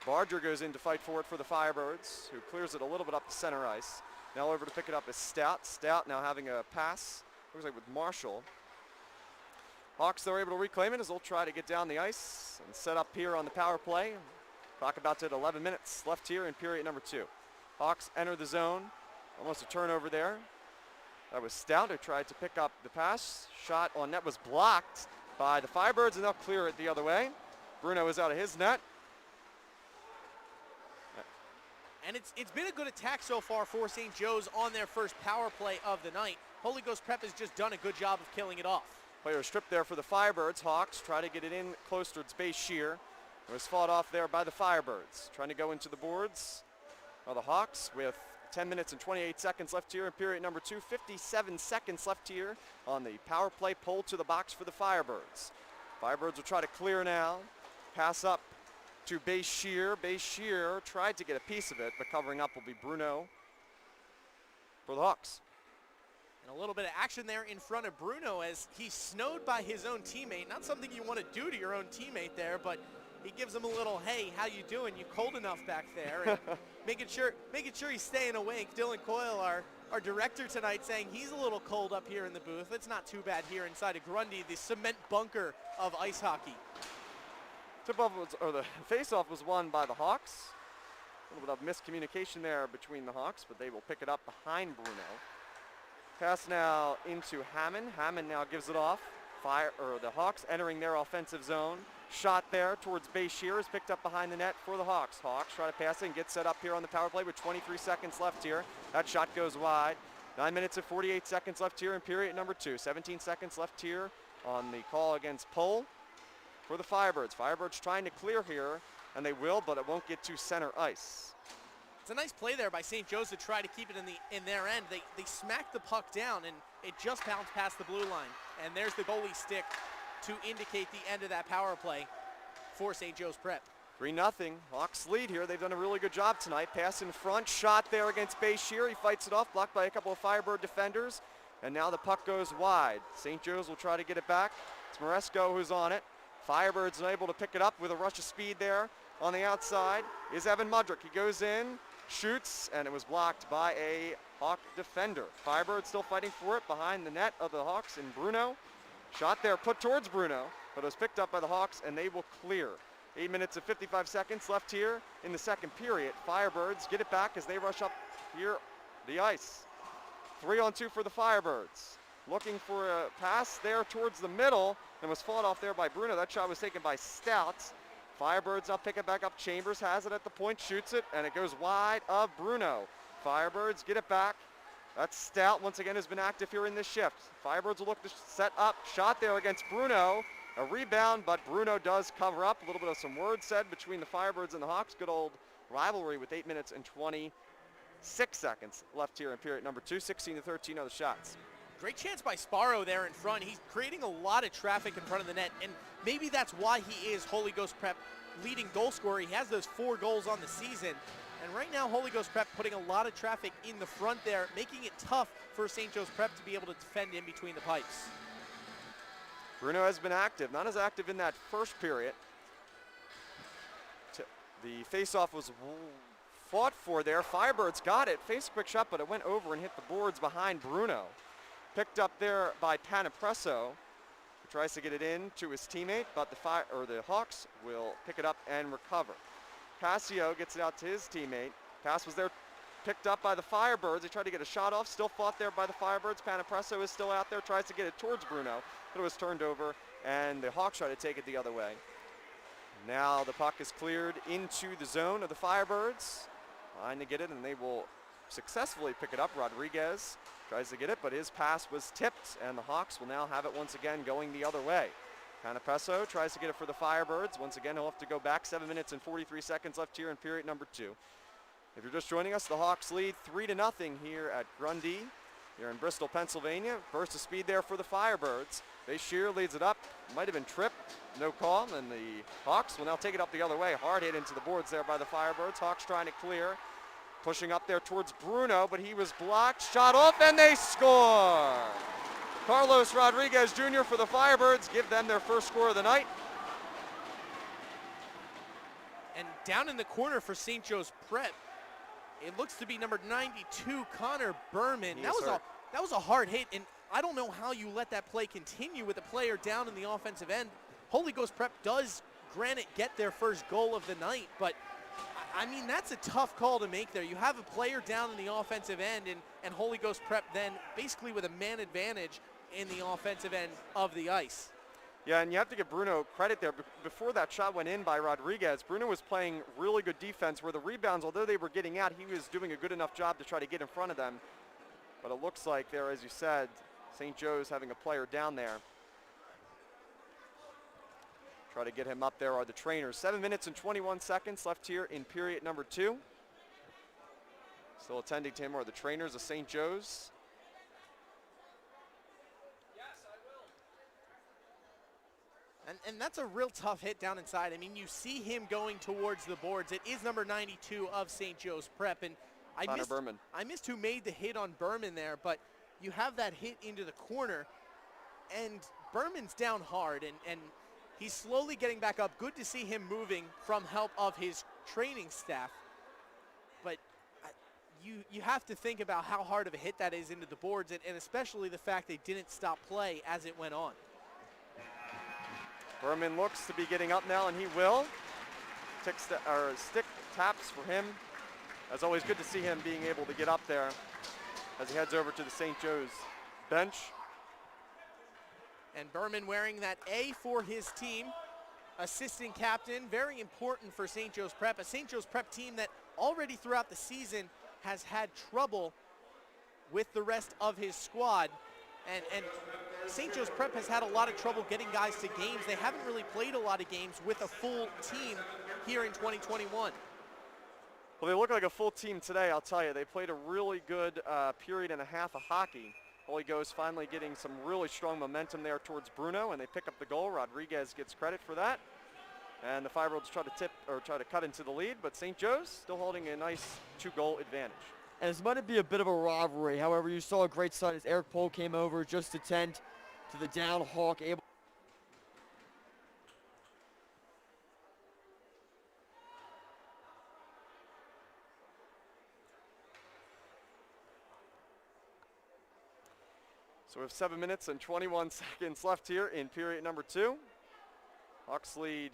Barger goes in to fight for it for the Firebirds, who clears it a little bit up the center ice. Now over to pick it up is Stout. Stout now having a pass, looks like with Marshall. Hawks, they're able to reclaim it as they'll try to get down the ice and set up here on the power play. Clock about to 11 minutes left here in period number 2. Hawks enter the zone. Almost a turnover there. That was Stout who tried to pick up the pass. Shot on net was blocked by the Firebirds, and they'll clear it the other way. Bruno is out of his net. And it's been a good attack so far for St. Joe's on their first power play of the night. Holy Ghost Prep has just done a good job of killing it off. Player stripped there for the Firebirds. Hawks try to get it in close towards Boscheer. It was fought off there by the Firebirds. Trying to go into the boards. Now the Hawks with 10 minutes and 28 seconds left here in period number 2. 57 seconds left here on the power play. Pulled to the box for the Firebirds. Firebirds will try to clear now. Pass up to Boscheer. Boscheer tried to get a piece of it, but covering up will be Bruno for the Hawks. And a little bit of action there in front of Bruno as he's snowed by his own teammate. Not something you want to do to your own teammate there, but He gives him a little, hey, how you doing? You cold enough back there? And making sure he's staying awake. Dylan Coyle, our director tonight, saying he's a little cold up here in the booth. It's not too bad here inside of Grundy, the cement bunker of ice hockey. The face-off was won by the Hawks. A little bit of miscommunication there between the Hawks, but they will pick it up behind Bruno. Pass now into Hammond. Hammond now gives it off. The Hawks entering their offensive zone. Shot there towards Boscheer is picked up behind the net for the Hawks. Hawks try to pass it and get set up here on the power play with 23 seconds left here. That shot goes wide. 9 minutes and 48 seconds left here in period number 2. 17 seconds left here on the call against Pohl for the Firebirds. Firebirds trying to clear here, and they will, but it won't get to center ice. It's a nice play there by St. Joe's to try to keep it in their end. They smacked the puck down, and it just bounced past the blue line. And there's the goalie stick to indicate the end of that power play for St. Joe's Prep. 3-0. Hawks lead here. They've done a really good job tonight. Pass in front, shot there against Boscheer. He fights it off, blocked by a couple of Firebird defenders. And now the puck goes wide. St. Joe's will try to get it back. It's Moresco who's on it. Firebirds unable to pick it up with a rush of speed there. On the outside is Evan Mudrick. He goes in, shoots, and it was blocked by a Hawk defender. Firebirds still fighting for it behind the net of the Hawks in Bruno. Shot there put towards Bruno, but it was picked up by the Hawks, and they will clear. 8 minutes and 55 seconds left here in the second period. Firebirds get it back as they rush up here the ice. 3-on-2 for the Firebirds. Looking for a pass there towards the middle and was fought off there by Bruno. That shot was taken by Stout. Firebirds now pick it back up. Chambers has it at the point, shoots it, and it goes wide of Bruno. Firebirds get it back. That's Stout once again has been active here in this shift. Firebirds will look to set up. Shot there against Bruno. A rebound, but Bruno does cover up. A little bit of some words said between the Firebirds and the Hawks. Good old rivalry with 8 minutes and 26 seconds left here in period number 2. 16-13 are the shots. Great chance by Sparrow there in front. He's creating a lot of traffic in front of the net, and maybe that's why he is Holy Ghost Prep leading goal scorer. He has those 4 goals on the season. And right now, Holy Ghost Prep putting a lot of traffic in the front there, making it tough for St. Joe's Prep to be able to defend in between the pipes. Bruno has been active, not as active in that first period. The faceoff was fought for there. Firebirds got it, faced a quick shot, but it went over and hit the boards behind Bruno. Picked up there by Panapresso, who tries to get it in to his teammate, but the Hawks will pick it up and recover. Passio gets it out to his teammate. Pass was there, picked up by the Firebirds. They tried to get a shot off, still fought there by the Firebirds. Panapresso is still out there, tries to get it towards Bruno, but it was turned over, and the Hawks try to take it the other way. Now the puck is cleared into the zone of the Firebirds. Trying to get it, and they will successfully pick it up. Rodriguez tries to get it, but his pass was tipped, and the Hawks will now have it once again going the other way. Panapresso tries to get it for the Firebirds. Once again, he'll have to go back. 7 minutes and 43 seconds left here in period number 2. If you're just joining us, the Hawks lead 3-0 here at Grundy, here in Bristol, Pennsylvania. Burst of speed there for the Firebirds. Boscheer leads it up. Might have been tripped. No call, and the Hawks will now take it up the other way. Hard hit into the boards there by the Firebirds. Hawks trying to clear. Pushing up there towards Bruno, but he was blocked. Shot off, and they score! Carlos Rodriguez Jr. for the Firebirds give them their first score of the night. And down in the corner for St. Joe's Prep, it looks to be number 92, Connor Berman. Yes, that was a hard hit, and I don't know how you let that play continue with a player down in the offensive end. Holy Ghost Prep does, granted, get their first goal of the night, but I mean, that's a tough call to make there. You have a player down in the offensive end, and Holy Ghost Prep then basically with a man advantage in the offensive end of the ice. Yeah, and you have to give Bruno credit there. Before that shot went in by Rodriguez, Bruno was playing really good defense where the rebounds, although they were getting out, he was doing a good enough job to try to get in front of them. But it looks like there, as you said, St. Joe's having a player down there. Try to get him up there are the trainers. 7 minutes and 21 seconds left here in period number 2. Still attending to him are the trainers of St. Joe's. And that's a real tough hit down inside. I mean, you see him going towards the boards. It is number 92 of St. Joe's Prep. And I missed who made the hit on Berman there, but you have that hit into the corner, and Berman's down hard, and He's slowly getting back up. Good to see him moving from help of his training staff. But you have to think about how hard of a hit that is into the boards, and especially the fact they didn't stop play as it went on. Berman looks to be getting up now, and he will. Stick taps for him. As always, good to see him being able to get up there as he heads over to the St. Joe's bench. And Berman wearing that A for his team. Assistant captain, very important for St. Joe's Prep. A St. Joe's Prep team that already throughout the season has had trouble with the rest of his squad. And St. Joe's Prep has had a lot of trouble getting guys to games. They haven't really played a lot of games with a full team here in 2021. Well, they look like a full team today, I'll tell you. They played a really good period and a half of hockey. Holy Ghost finally getting some really strong momentum there towards Bruno, and they pick up the goal. Rodriguez gets credit for that. And the Firebirds try to cut into the lead, but St. Joe's still holding a nice 2-goal advantage. And this might be a bit of a rivalry. However, you saw a great sight as Eric Pohl came over just to tend to the down Hawk. So we have 7 minutes and 21 seconds left here in period number 2. Hawks lead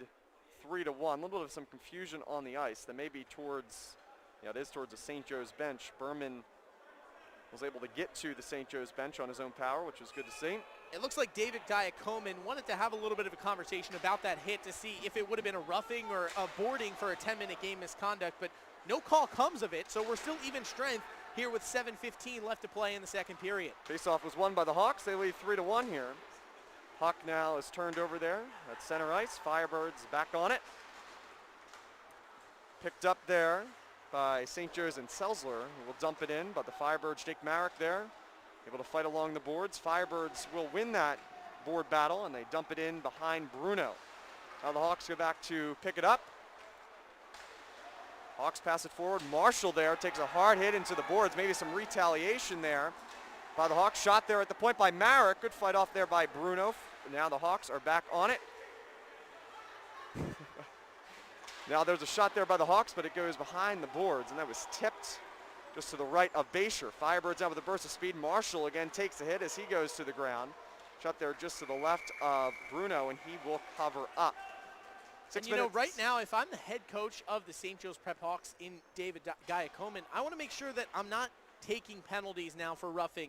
3-1. A little bit of some confusion on the ice. That may be towards, it is towards the St. Joe's bench. Berman was able to get to the St. Joe's bench on his own power, which was good to see. It looks like David Diacomen wanted to have a little bit of a conversation about that hit to see if it would have been a roughing or a boarding for a 10-minute game misconduct, but no call comes of it, so we're still even strength here with 7:15 left to play in the second period. Faceoff was won by the Hawks. They lead 3-1 here. Puck now is turned over there at center ice. Firebirds back on it. Picked up there by St. Joe's and Selzler, who will dump it in, but the Firebirds, Jake Marek there, able to fight along the boards. Firebirds will win that board battle, and they dump it in behind Bruno. Now the Hawks go back to pick it up. Hawks pass it forward. Marshall there takes a hard hit into the boards. Maybe some retaliation there by the Hawks. Shot there at the point by Marek. Good fight off there by Bruno. Now the Hawks are back on it. Now there's a shot there by the Hawks, but it goes behind the boards, and that was tipped just to the right of Boscheer. Firebirds out with a burst of speed. Marshall again takes the hit as he goes to the ground. Shot there just to the left of Bruno, and he will cover up. And right now, if I'm the head coach of the St. Joe's Prep Hawks in David Diacomen, I want to make sure that I'm not taking penalties now for roughing.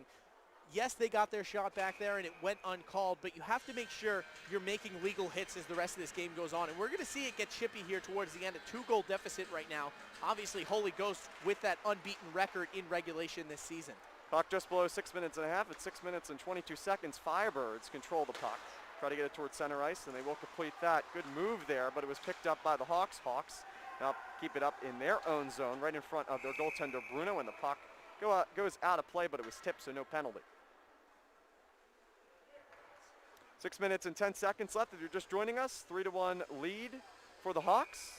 Yes, they got their shot back there and it went uncalled, but you have to make sure you're making legal hits as the rest of this game goes on. And we're going to see it get chippy here towards the end. A 2-goal deficit right now. Obviously, Holy Ghost with that unbeaten record in regulation this season. Puck just below 6 minutes and a half. At 6 minutes and 22 seconds, Firebirds control the puck. Try to get it towards center ice, and they will complete that. Good move there, but it was picked up by the Hawks. Hawks now keep it up in their own zone, right in front of their goaltender, Bruno, and the puck goes out of play, but it was tipped, so no penalty. 6 minutes and 10 seconds left if you're just joining us. 3-1 lead for the Hawks.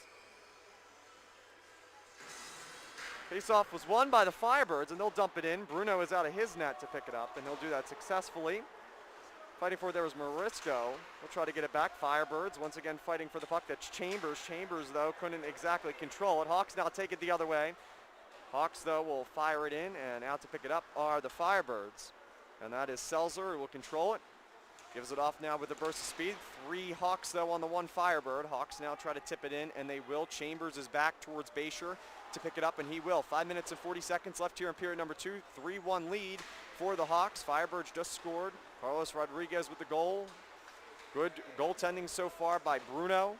Faceoff was won by the Firebirds, and they'll dump it in. Bruno is out of his net to pick it up, and he'll do that successfully. Fighting for it there was Morisco. We'll try to get it back. Firebirds once again fighting for the puck. That's Chambers. Chambers, though, couldn't exactly control it. Hawks now take it the other way. Hawks, though, will fire it in, and out to pick it up are the Firebirds. And that is Selzer who will control it. Gives it off now with a burst of speed. 3 Hawks, though, on the 1 Firebird. Hawks now try to tip it in, and they will. Chambers is back towards Boscheer to pick it up, and he will. 5 minutes and 40 seconds left here in period number 2. 3-1 lead for the Hawks. Firebirds just scored. Carlos Rodriguez with the goal. Good goaltending so far by Bruno.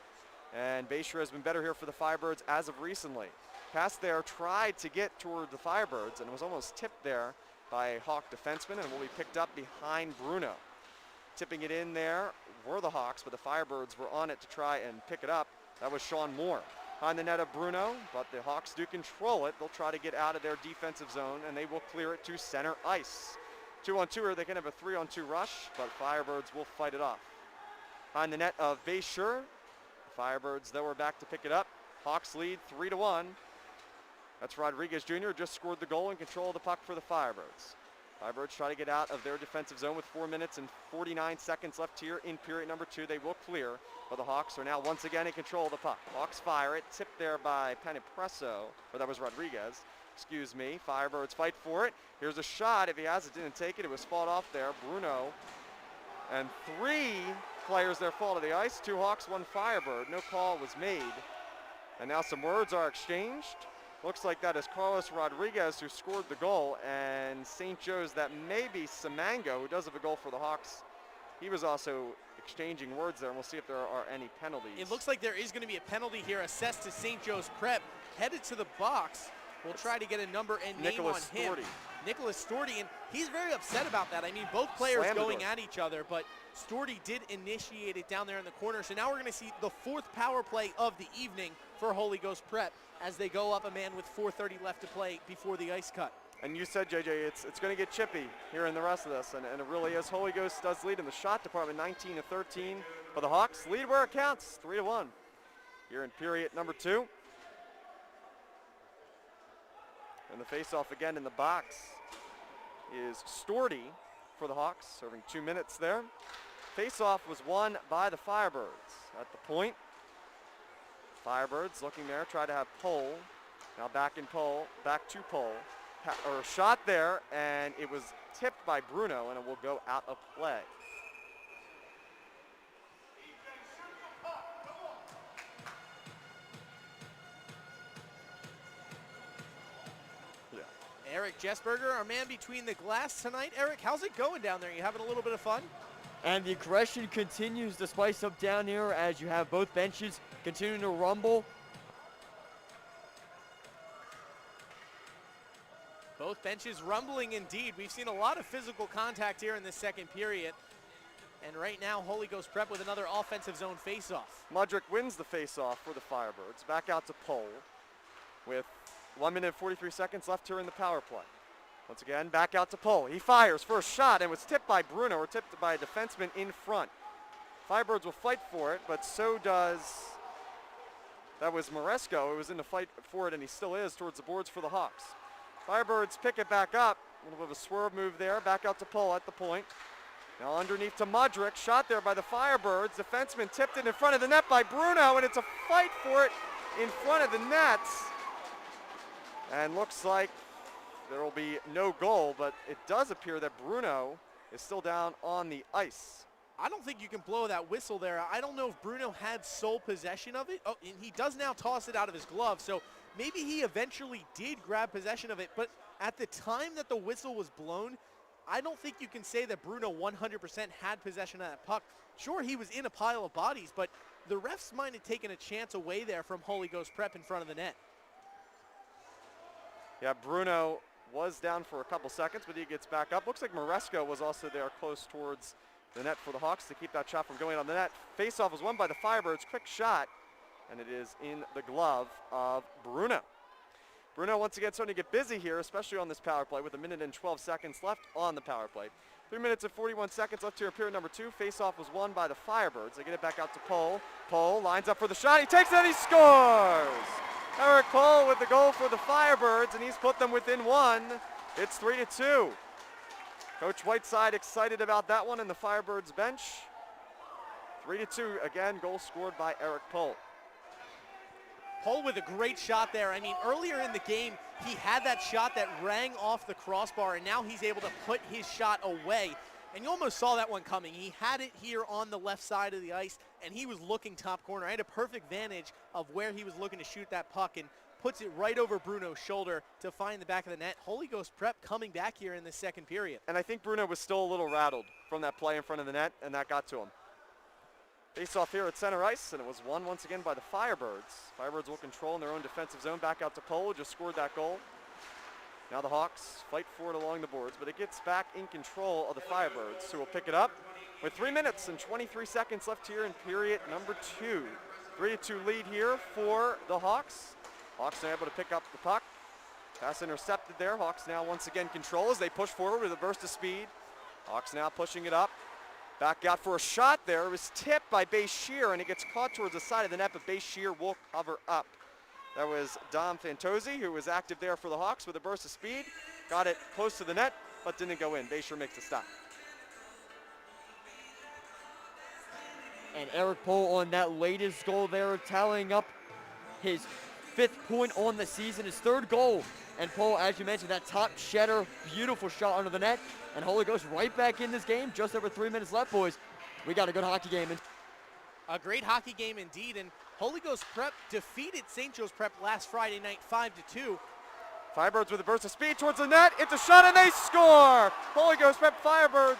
And Boscheer has been better here for the Firebirds as of recently. Pass there tried to get toward the Firebirds, and was almost tipped there by a Hawk defenseman, and will be picked up behind Bruno. Tipping it in there were the Hawks, but the Firebirds were on it to try and pick it up. That was Sean Moore. Behind the net of Bruno, but the Hawks do control it. They'll try to get out of their defensive zone, and they will clear it to center ice. 2-on-2, or they can have a 3-on-2 rush, but Firebirds will fight it off. Behind the net of Boscheer, the Firebirds, though, are back to pick it up. Hawks lead 3-1. That's Rodriguez Jr. just scored the goal and control of the puck for the Firebirds. Firebirds try to get out of their defensive zone with 4 minutes and 49 seconds left here in period number 2. They will clear, but the Hawks are now once again in control of the puck. Hawks fire it, tipped there by Panipresso, or that was Rodriguez, excuse me. Firebirds fight for it. Here's a shot. If he has it, didn't take it. It was fought off there. Bruno and 3 players there fall to the ice. 2 Hawks, 1 Firebird. No call was made. And now some words are exchanged. Looks like that is Carlos Rodriguez who scored the goal, and St. Joe's, that may be Samango, who does have a goal for the Hawks. He was also exchanging words there, and we'll see if there are any penalties. It looks like there is going to be a penalty here assessed to St. Joe's Prep. Headed to the box. We'll try to get a number and name Nicholas on him. Storti. Nicholas Storti, and he's very upset about that. I mean, both players Slammed the going door. at each other, but Storti did initiate it down there in the corner. So now we're going to see the 4th power play of the evening for Holy Ghost Prep as they go up a man with 4:30 left to play before the ice cut. And you said, JJ, it's going to get chippy here in the rest of this, and it really is. Holy Ghost does lead in the shot department, 19-13. But the Hawks lead where it counts, 3-1 here in period number 2. And the face-off again in the box is Storti for the Hawks, serving 2 minutes there. Face-off was won by the Firebirds. At the point, Firebirds looking there, try to have Pole. Now back to Pole. Shot there, and it was tipped by Bruno, and it will go out of play. Eric Jessberger, our man between the glass tonight. Eric, how's it going down there? You having a little bit of fun? And the aggression continues to spice up down here as you have both benches continuing to rumble. Both benches rumbling indeed. We've seen a lot of physical contact here in this second period. And right now, Holy Ghost Prep with another offensive zone face-off. Mudrick wins the face-off for the Firebirds. Back out to Pole with 1 minute and 43 seconds left here in the power play. Once again, back out to Pole. He fires first shot and was tipped by Bruno, or tipped by a defenseman in front. Firebirds will fight for it, but so does, that was Maresco, who was in the fight for it, and he still is, towards the boards for the Hawks. Firebirds pick it back up. A little bit of a swerve move there. Back out to Pole at the point. Now underneath to Mudrick. Shot there by the Firebirds. Defenseman tipped it in front of the net by Bruno, and it's a fight for it in front of the nets. And looks like there will be no goal, but it does appear that Bruno is still down on the ice. I don't think you can blow that whistle there. I don't know if Bruno had sole possession of it. Oh, and he does now toss it out of his glove, so maybe he eventually did grab possession of it, but at the time that the whistle was blown, I don't think you can say that Bruno 100% had possession of that puck. Sure, he was in a pile of bodies, but the refs might have taken a chance away there from Holy Ghost Prep in front of the net. Yeah, Bruno was down for a couple seconds, but he gets back up. Looks like Maresco was also there close towards the net for the Hawks to keep that shot from going on the net. Face-off was won by the Firebirds. Quick shot, and it is in the glove of Bruno. Bruno once again starting to get busy here, especially on this power play with 1 minute and 12 seconds left on the power play. 3 minutes and 41 seconds left here in period number 2. Face-off was won by the Firebirds. They get it back out to Pole. Pole lines up for the shot. He takes it and he scores! Eric Pole with the goal for the Firebirds, and he's put them within 1. It's 3-2. Coach Whiteside excited about that one in the Firebirds bench. 3-2, again, goal scored by Eric Pole. Pole with a great shot there. I mean, earlier in the game, he had that shot that rang off the crossbar, and now he's able to put his shot away. And you almost saw that one coming. He had it here on the left side of the ice, and he was looking top corner. I had a perfect vantage of where he was looking to shoot that puck, and puts it right over Bruno's shoulder to find the back of the net. Holy Ghost Prep coming back here in the second period. And I think Bruno was still a little rattled from that play in front of the net, and that got to him. Face off here at center ice, and it was won once again by the Firebirds. Firebirds will control in their own defensive zone. Back out to Pole, just scored that goal. Now the Hawks fight for it along the boards, but it gets back in control of the Firebirds, who will pick it up with 3 minutes and 23 seconds left here in period number 2. 3-2 lead here for the Hawks. Hawks are able to pick up the puck. Pass intercepted there. Hawks now once again control as they push forward with a burst of speed. Hawks now pushing it up. Back out for a shot there. It was tipped by Boscheer, and it gets caught towards the side of the net, but Boscheer will cover up. That was Dom Fantozzi, who was active there for the Hawks with a burst of speed. Got it close to the net, but didn't go in. Boscheer makes a stop. And Eric Pohl on that latest goal there, tallying up his 5th point on the season, his 3rd goal. And Pohl, as you mentioned, that top cheddar, beautiful shot under the net. And Holy Ghost right back in this game, just over 3 minutes left, boys. We got a good hockey game. A great hockey game indeed, and Holy Ghost Prep defeated St. Joe's Prep last Friday night 5-2. Firebirds with a burst of speed towards the net. It's a shot and they score! Holy Ghost Prep Firebirds.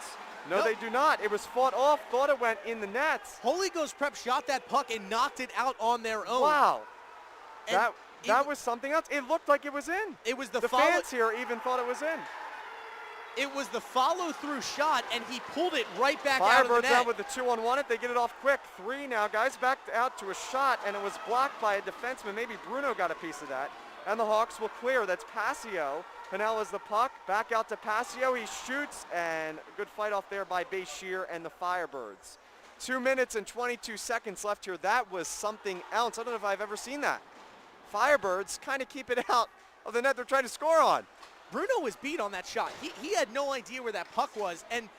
No, Nope. they do not. It was fought off, thought it went in the nets. Holy Ghost Prep shot that puck and knocked it out on their own. Wow. And That was something else. It looked like it was in. It was the fans here even thought it was in. It was the follow-through shot, and he pulled it right back out of the Firebirds net. out with the 2-on-1 if they get it off quick. 3 now, guys back out to a shot, and it was blocked by a defenseman. Maybe Bruno got a piece of that. And the Hawks will clear. That's Passio. Pinell is the puck. Back out to Passio. He shoots, and a good fight off there by Boscheer and the Firebirds. 2 minutes and 22 seconds left here. That was something else. I don't know if I've ever seen that. Firebirds kind of keep it out of the net they're trying to score on. Bruno was beat on that shot. He had no idea where that puck was, and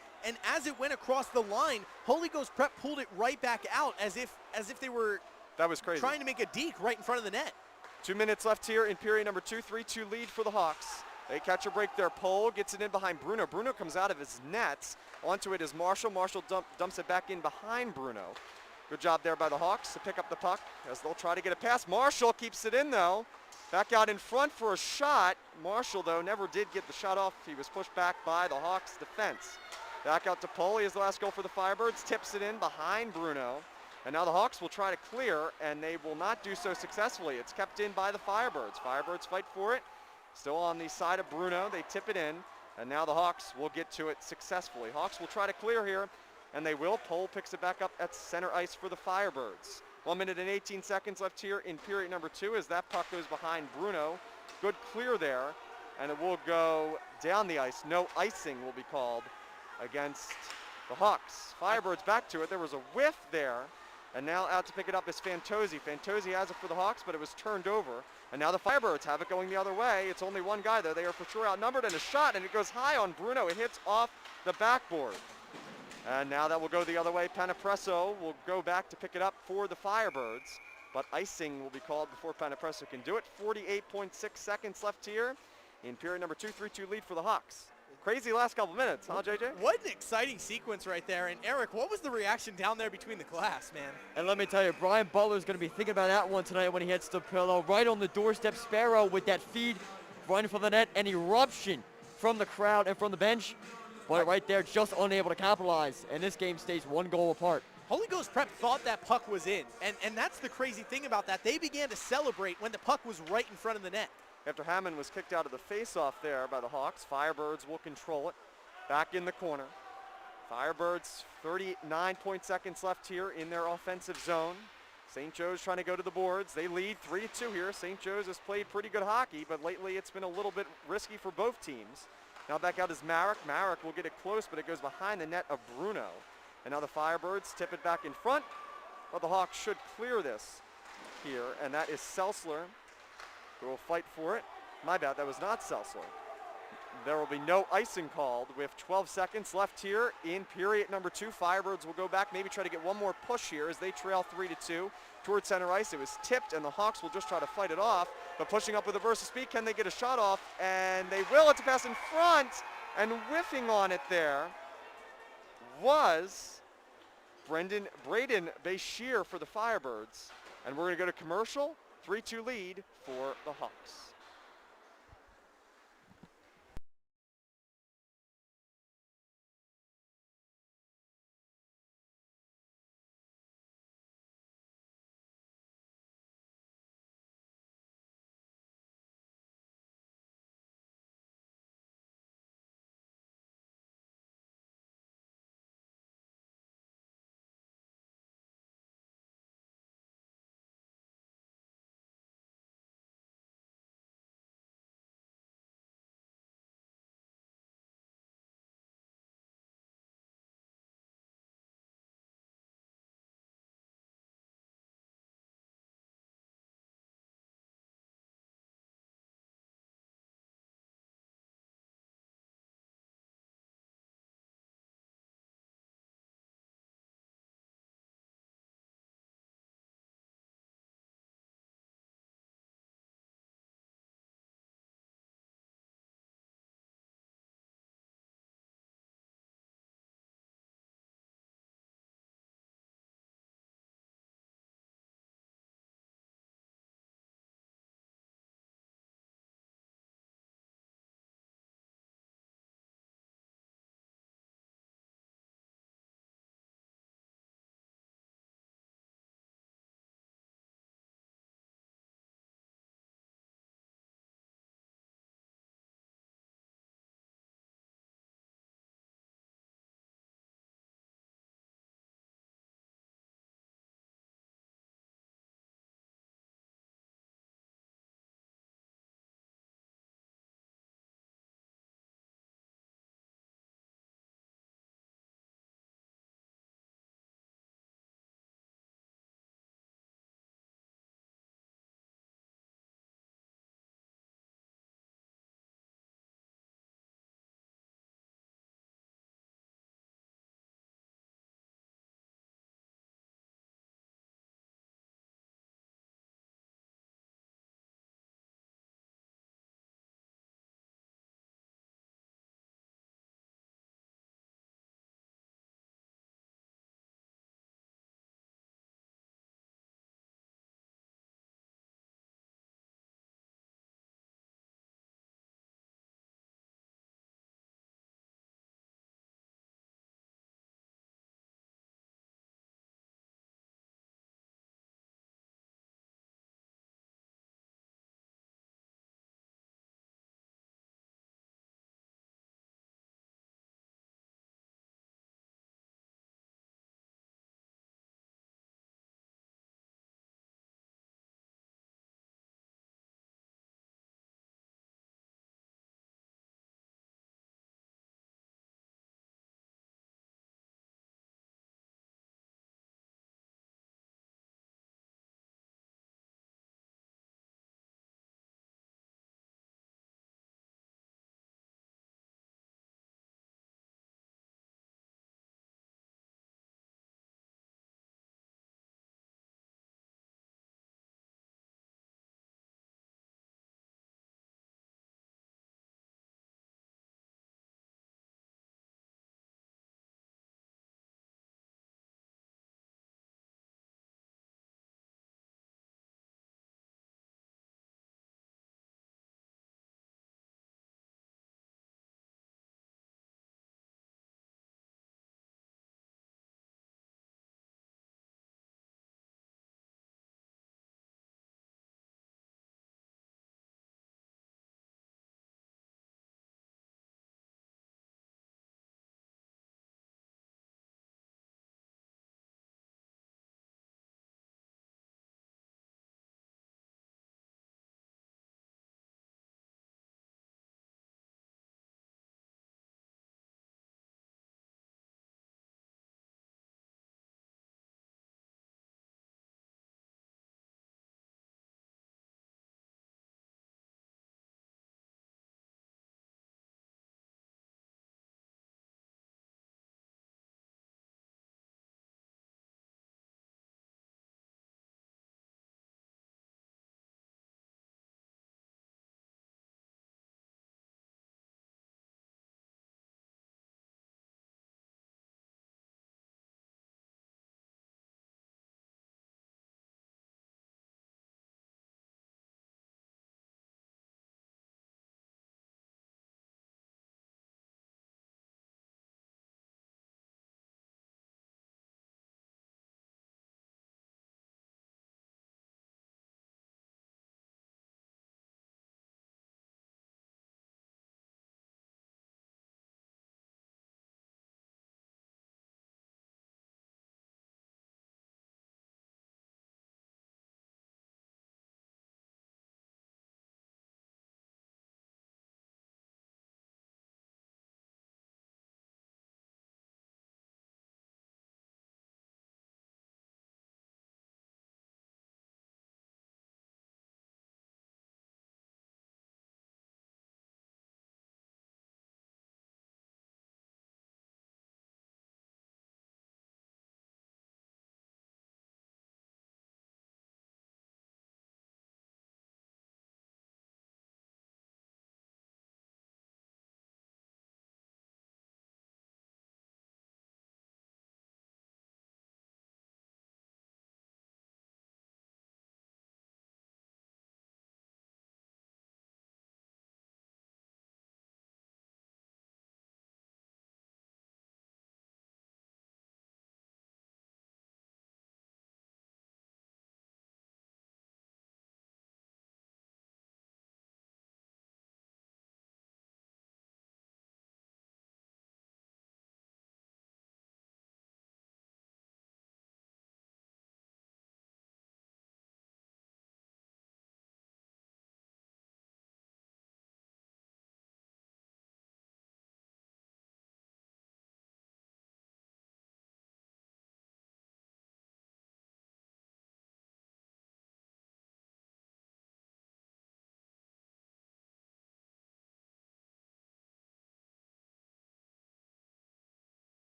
as it went across the line, Holy Ghost Prep pulled it right back out as if they were That was crazy. trying to make a deke right in front of the net. 2 minutes left here in period number 2. 3-2 lead for the Hawks. They catch a break there. Pohl gets it in behind Bruno. Bruno comes out of his nets. Onto it is Marshall. Marshall dumps it back in behind Bruno. Good job there by the Hawks to pick up the puck as they'll try to get it past. Marshall keeps it in though. Back out in front for a shot. Marshall though never did get the shot off. He was pushed back by the Hawks defense. Back out to Pohl. He has the last goal for the Firebirds. Tips it in behind Bruno. And now the Hawks will try to clear, and they will not do so successfully. It's kept in by the Firebirds. Firebirds fight for it. Still on the side of Bruno. They tip it in, and now the Hawks will get to it successfully. Hawks will try to clear here, and they will. Pohl picks it back up at center ice for the Firebirds. 1 minute and 18 seconds left here in period number 2 as that puck goes behind Bruno. Good clear there, and it will go down the ice. No icing will be called against the Hawks. Firebirds back to it. There was a whiff there. And now out to pick it up is Fantozzi. Fantozzi has it for the Hawks, but it was turned over. And now the Firebirds have it going the other way. It's only one guy, though. They are for sure outnumbered, and a shot, and it goes high on Bruno. It hits off the backboard. And now that will go the other way. Panapresso will go back to pick it up for the Firebirds, but icing will be called before Panapresso can do it. 48.6 seconds left here in period number 2. 3-2 lead for the Hawks. Crazy last couple minutes, huh, JJ? What an exciting sequence right there. And Eric, what was the reaction down there between the glass, man? And let me tell you, Brian Butler's going to be thinking about that one tonight when he hits the pillow. Right on the doorstep, Sparrow with that feed running for the net, an eruption from the crowd and from the bench. But right there, just unable to capitalize. And this game stays 1 goal apart. Holy Ghost Prep thought that puck was in. And that's the crazy thing about that. They began to celebrate when the puck was right in front of the net. After Hammond was kicked out of the face-off there by the Hawks, Firebirds will control it. Back in the corner. Firebirds, 39 seconds left here in their offensive zone. St. Joe's trying to go to the boards. They lead 3-2 here. St. Joe's has played pretty good hockey, but lately it's been a little bit risky for both teams. Now back out is Marek. Marek will get it close, but it goes behind the net of Bruno. And now the Firebirds tip it back in front, but the Hawks should clear this here, and that is Seltzler who will fight for it. My bad, that was not Seltzler. There will be no icing called with 12 seconds left here in period number 2. Firebirds will go back, maybe try to get one more push here as they trail 3-2 towards center ice. It was tipped, and the Hawks will just try to fight it off, but pushing up with a burst of speed. Can they get a shot off? And they will. It's a pass in front, and whiffing on it there was Braden Boscheer for the Firebirds. And we're going to go to commercial. 3-2 lead for the Hawks.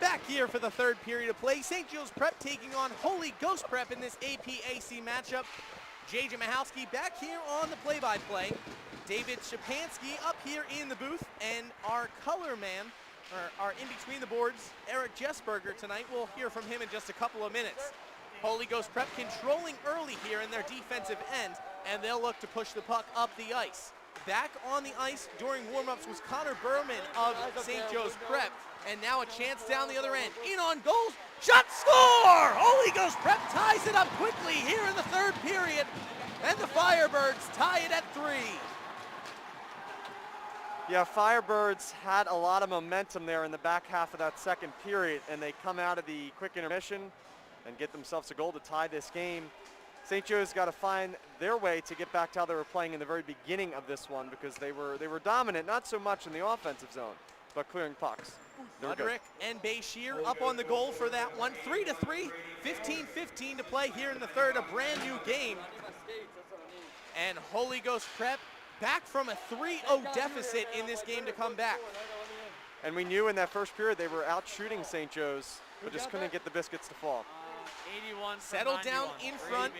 back here for the third period of play. St. Joe's Prep taking on Holy Ghost Prep in this APAC matchup. JJ Michalski back here on the play-by-play. David Shapansky up here in the booth, and our color man, or our in between the boards, Eric Jessberger tonight. We'll hear from him in just a couple of minutes. Holy Ghost Prep controlling early here in their defensive end, and they'll look to push the puck up the ice. Back on the ice during warm-ups was Connor Berman of St. Joe's Prep, and now a chance down the other end. In on goal, shot, score! Holy Ghost Prep ties it up quickly here in the third period, and the Firebirds tie it at 3. Yeah, Firebirds had a lot of momentum there in the back half of that second period, and they come out of the quick intermission and get themselves a goal to tie this game. St. Joe's got to find their way to get back to how they were playing in the very beginning of this one, because they were dominant, not so much in the offensive zone, but clearing pucks. Mudrick and Boscheer up on the goal for that one. 3-3, 15-15 to play here in the third, a brand new game. And Holy Ghost Prep back from a 3-0 deficit in this game to come back. And we knew in that first period they were out shooting St. Joe's, but just couldn't get the biscuits to fall. 81 Settled down in front.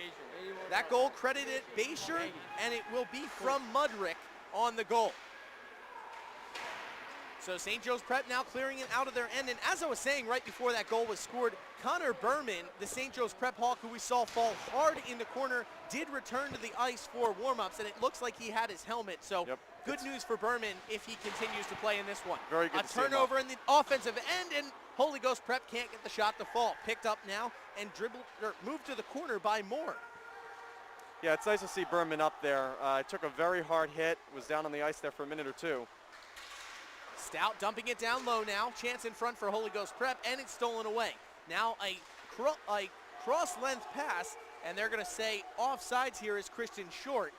That goal credited Boscheer, and it will be from Mudrick on the goal. So St. Joe's Prep now clearing it out of their end. And as I was saying right before that goal was scored, Connor Berman, the St. Joe's Prep Hawk who we saw fall hard in the corner, did return to the ice for warm-ups, and it looks like he had his helmet. So good news for Berman if he continues to play in this one. Very good. A turnover in the offensive end, and Holy Ghost Prep can't get the shot to fall. Picked up now and moved to the corner by Moore. Yeah, it's nice to see Berman up there. Took a very hard hit, was down on the ice there for a minute or two. Stout dumping it down low now. Chance in front for Holy Ghost Prep, and it's stolen away. Now a cross-length pass, and they're going to say offsides here is Christian Short.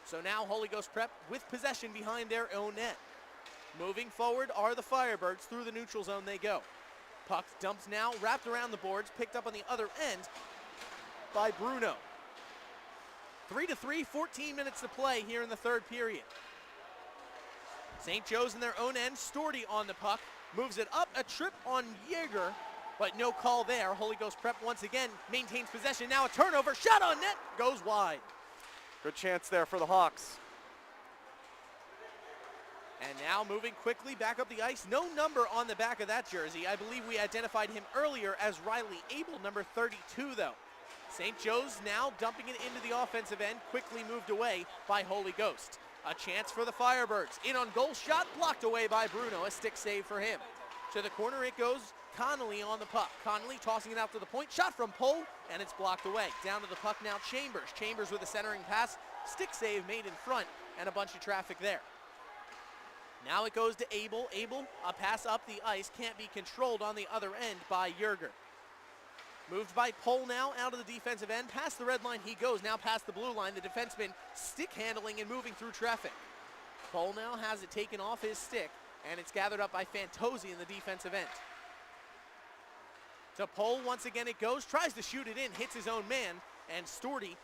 So now Holy Ghost Prep with possession behind their own net. Moving forward are the Firebirds. Through the neutral zone they go. Puck dumps now, wrapped around the boards, picked up on the other end by Bruno. 3-3, 14 minutes to play here in the third period. St. Joe's in their own end. Storty on the puck. Moves it up. A trip on Jaeger, but no call there. Holy Ghost Prep once again maintains possession. Now a turnover. Shot on net. Goes wide. Good chance there for the Hawks. And now moving quickly back up the ice. No number on the back of that jersey. I believe we identified him earlier as Riley Abel, number 32 though. St. Joe's now dumping it into the offensive end. Quickly moved away by Holy Ghost. A chance for the Firebirds. In on goal, shot blocked away by Bruno. A stick save for him. To the corner it goes. Connolly on the puck. Connolly tossing it out to the point. Shot from Pohl, and it's blocked away. Down to the puck now, Chambers. Chambers with a centering pass. Stick save made in front, and a bunch of traffic there. Now it goes to Abel. Abel, a pass up the ice. Can't be controlled on the other end by Jaeger. Moved by Pohl now out of the defensive end. Past the red line he goes. Now past the blue line. The defenseman stick handling and moving through traffic. Pohl now has it taken off his stick, and it's gathered up by Fantozzi in the defensive end. To Pohl once again it goes. Tries to shoot it in. Hits his own man, and Storty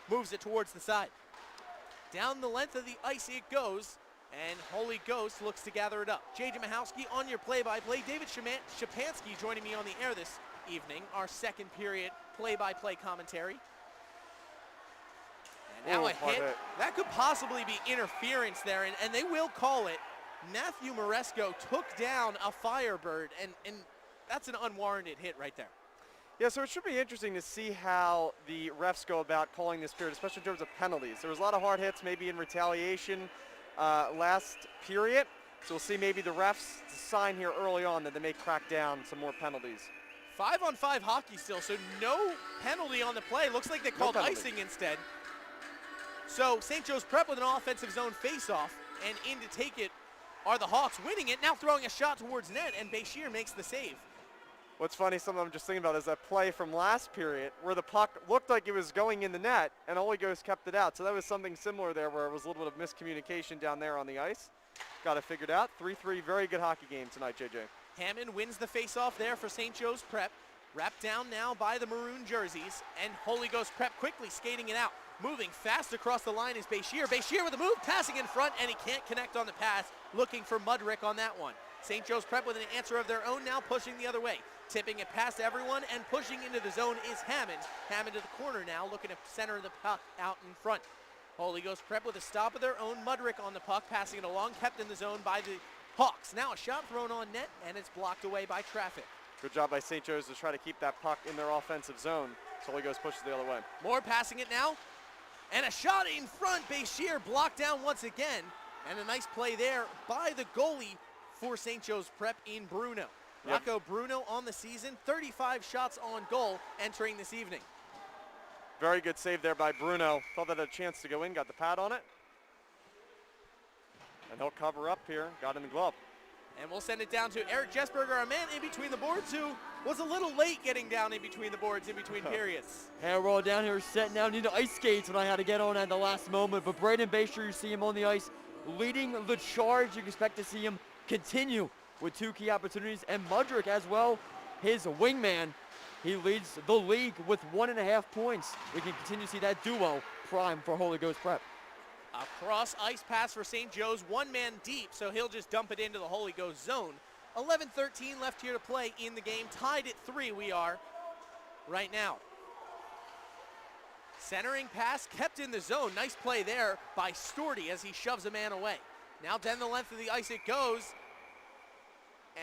moves it towards the side. Down the length of the ice it goes, and Holy Ghost looks to gather it up. JJ Michalski on your play-by-play. David Shapansky joining me on the air this evening, our second period play-by-play commentary. And now a hit. That could possibly be interference there, and they will call it. Matthew Moresco took down a Firebird, and that's an unwarranted hit right there. Yeah, so it should be interesting to see how the refs go about calling this period, especially in terms of penalties. There was a lot of hard hits, maybe in retaliation last period. So we'll see maybe the refs sign here early on that they may crack down some more penalties. 5-on-5 hockey still, so no penalty on the play. Looks like they called icing instead. So St. Joe's Prep with an offensive zone face-off, and in to take it are the Hawks, winning it, now throwing a shot towards net, and Boscheer makes the save. What's funny, something I'm just thinking about, is that play from last period where the puck looked like it was going in the net, and Holy Ghost kept it out. So that was something similar there where it was a little bit of miscommunication down there on the ice. Got it figured out. 3-3, very good hockey game tonight, JJ. Hammond wins the face-off there for St. Joe's Prep. Wrapped down now by the maroon jerseys, and Holy Ghost Prep quickly skating it out. Moving fast across the line is Boscheer. Boscheer with a move, passing in front, and he can't connect on the pass. Looking for Mudrick on that one. St. Joe's Prep with an answer of their own, now pushing the other way. Tipping it past everyone and pushing into the zone is Hammond. Hammond to the corner now, looking to center the puck out in front. Holy Ghost Prep with a stop of their own. Mudrick on the puck, passing it along, kept in the zone by the Hawks. Now a shot thrown on net, and it's blocked away by traffic. Good job by St. Joe's to try to keep that puck in their offensive zone. So Holy Ghost pushes the other way. More passing it now, and a shot in front. Boscheer blocked down once again, and a nice play there by the goalie for St. Joe's Prep in Bruno. Yep. Rocco Bruno on the season, 35 shots on goal entering this evening. Very good save there by Bruno. Thought that had a chance to go in, got the pad on it. And he'll cover up here, got in the glove. And we'll send it down to Eric Jesberger, our man in between the boards, who was a little late getting down in between the boards in between periods. And we're all down here setting out. Need to ice skates when I had to get on at the last moment. But Braden Boscheer, you see him on the ice leading the charge. You can expect to see him continue with 2 key opportunities. And Mudrick as well, his wingman. He leads the league with 1.5 points. We can continue to see that duo prime for Holy Ghost Prep. A cross ice pass for St. Joe's, one man deep, so he'll just dump it into the Holy Ghost zone. 11:13 left here to play in the game. Tied at 3 we are right now. Centering pass kept in the zone. Nice play there by Storty as he shoves a man away. Now down the length of the ice it goes.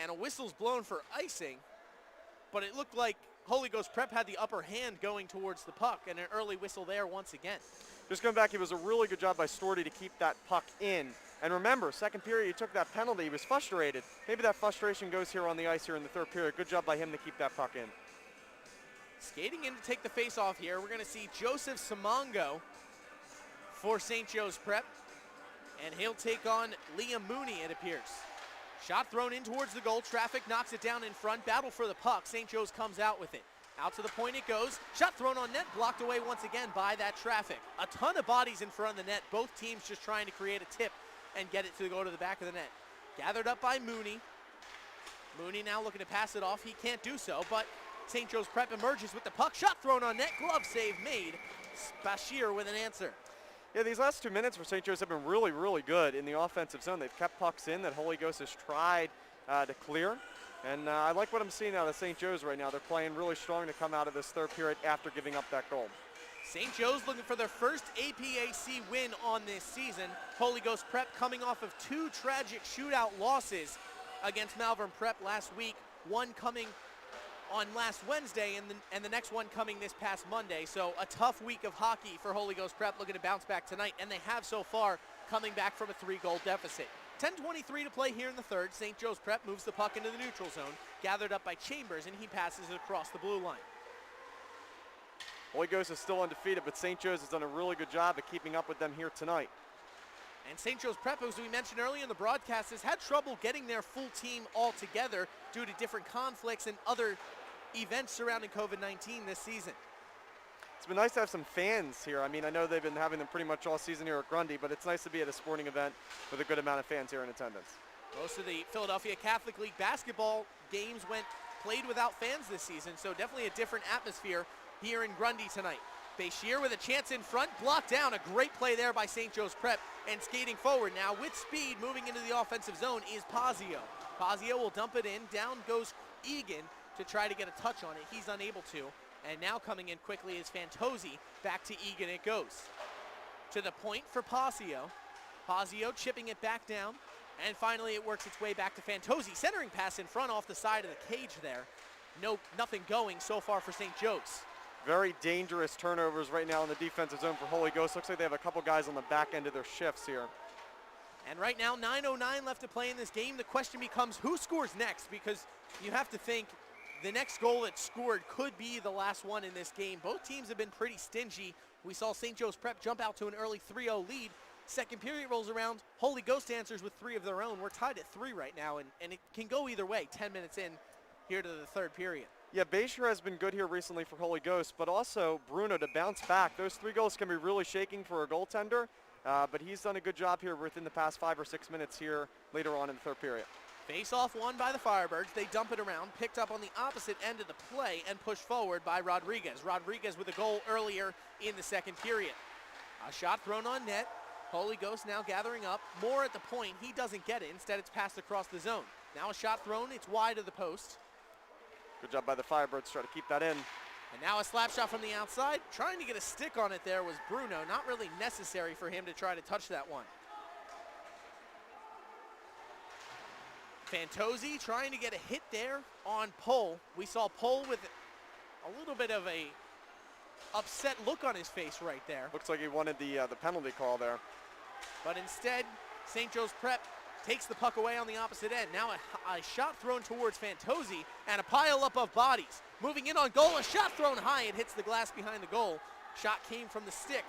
And a whistle's blown for icing. But it looked like Holy Ghost Prep had the upper hand going towards the puck, and an early whistle there once again. Just going back, it was a really good job by Storty to keep that puck in. And remember, second period, he took that penalty. He was frustrated. Maybe that frustration goes here on the ice here in the third period. Good job by him to keep that puck in. Skating in to take the face off here, we're going to see Joseph Simongo for St. Joe's Prep. And he'll take on Liam Mooney, it appears. Shot thrown in towards the goal. Traffic knocks it down in front. Battle for the puck. St. Joe's comes out with it. Out to the point it goes. Shot thrown on net. Blocked away once again by that Traffic. A ton of bodies in front of the net. Both teams just trying to create a tip and get it to go to the back of the net. Gathered up by Mooney. Mooney now looking to pass it off. He can't do so, but St. Joe's Prep emerges with the puck. Shot thrown on net. Glove save made. Boscheer with an answer. Yeah, these last 2 minutes for St. Joe's have been really, really good in the offensive zone. They've kept pucks in that Holy Ghost has tried to clear. And I like what I'm seeing out of St. Joe's right now. They're playing really strong to come out of this third period after giving up that goal. St. Joe's looking for their first APAC win on this season. Holy Ghost Prep coming off of 2 tragic shootout losses against Malvern Prep last week. One coming on last Wednesday and the next one coming this past Monday. So a tough week of hockey for Holy Ghost Prep, looking to bounce back tonight, and they have so far, coming back from a 3-goal deficit. 10:23 to play here in the third. St. Joe's Prep moves the puck into the neutral zone, gathered up by Chambers, and he passes it across the blue line. Holy Ghost is still undefeated, but St. Joe's has done a really good job of keeping up with them here tonight. And St. Joe's Prep, as we mentioned earlier in the broadcast, has had trouble getting their full team all together due to different conflicts and other events surrounding COVID-19 this season. It's been nice to have some fans here. I mean, I know they've been having them pretty much all season here at Grundy, but it's nice to be at a sporting event with a good amount of fans here in attendance. Most of the Philadelphia Catholic League basketball games played without fans this season, so definitely a different atmosphere here in Grundy tonight. Boscheer with a chance in front, blocked down. A great play there by St. Joe's Prep, and skating forward now with speed, moving into the offensive zone is Pazio. Pazio will dump it in. Down goes Egan to try to get a touch on it. He's unable to. And now coming in quickly is Fantozzi. Back to Egan it goes. To the point for Pazio. Pazio chipping it back down. And finally it works its way back to Fantozzi. Centering pass in front off the side of the cage there. Nothing going so far for St. Joe's. Very dangerous turnovers right now in the defensive zone for Holy Ghost. Looks like they have a couple guys on the back end of their shifts here. And right now, 9:09 left to play in this game. The question becomes who scores next, because you have to think the next goal that's scored could be the last one in this game. Both teams have been pretty stingy. We saw St. Joe's Prep jump out to an early 3-0 lead. Second period rolls around. Holy Ghost answers with 3 of their own. We're tied at 3 right now, and it can go either way 10 minutes in here to the third period. Yeah, Boscheer has been good here recently for Holy Ghost, but also Bruno to bounce back. Those 3 goals can be really shaking for a goaltender, but he's done a good job here within the past 5 or 6 minutes here later on in the third period. Face-off won by the Firebirds. They dump it around, picked up on the opposite end of the play, and pushed forward by Rodriguez. Rodriguez with a goal earlier in the second period. A shot thrown on net. Holy Ghost now gathering up. More at the point. He doesn't get it. Instead, it's passed across the zone. Now a shot thrown, it's wide of the post. Good job by the Firebirds, try to keep that in. And now a slap shot from the outside. Trying to get a stick on it there was Bruno. Not really necessary for him to try to touch that one. Fantozzi trying to get a hit there on Pole. We saw Pole with a little bit of a upset look on his face right there. Looks like he wanted the penalty call there. But instead, St. Joe's Prep takes the puck away on the opposite end. Now a shot thrown towards Fantozzi and a pile up of bodies. Moving in on goal, a shot thrown high. It hits the glass behind the goal. Shot came from the stick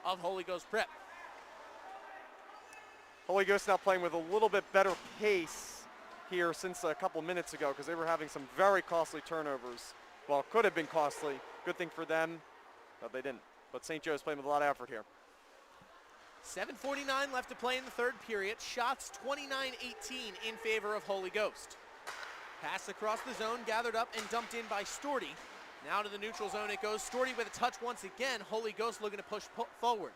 of Holy Ghost Prep. Holy Ghost now playing with a little bit better pace here since a couple minutes ago because they were having some very costly turnovers. Well, could have been costly. Good thing for them, but they didn't. But St. Joe's playing with a lot of effort here. 7:49 left to play in the third period. Shots 29-18 in favor of Holy Ghost. Pass across the zone, gathered up and dumped in by Storty. Now to the neutral zone it goes. Storty with a touch once again. Holy Ghost looking to push forward.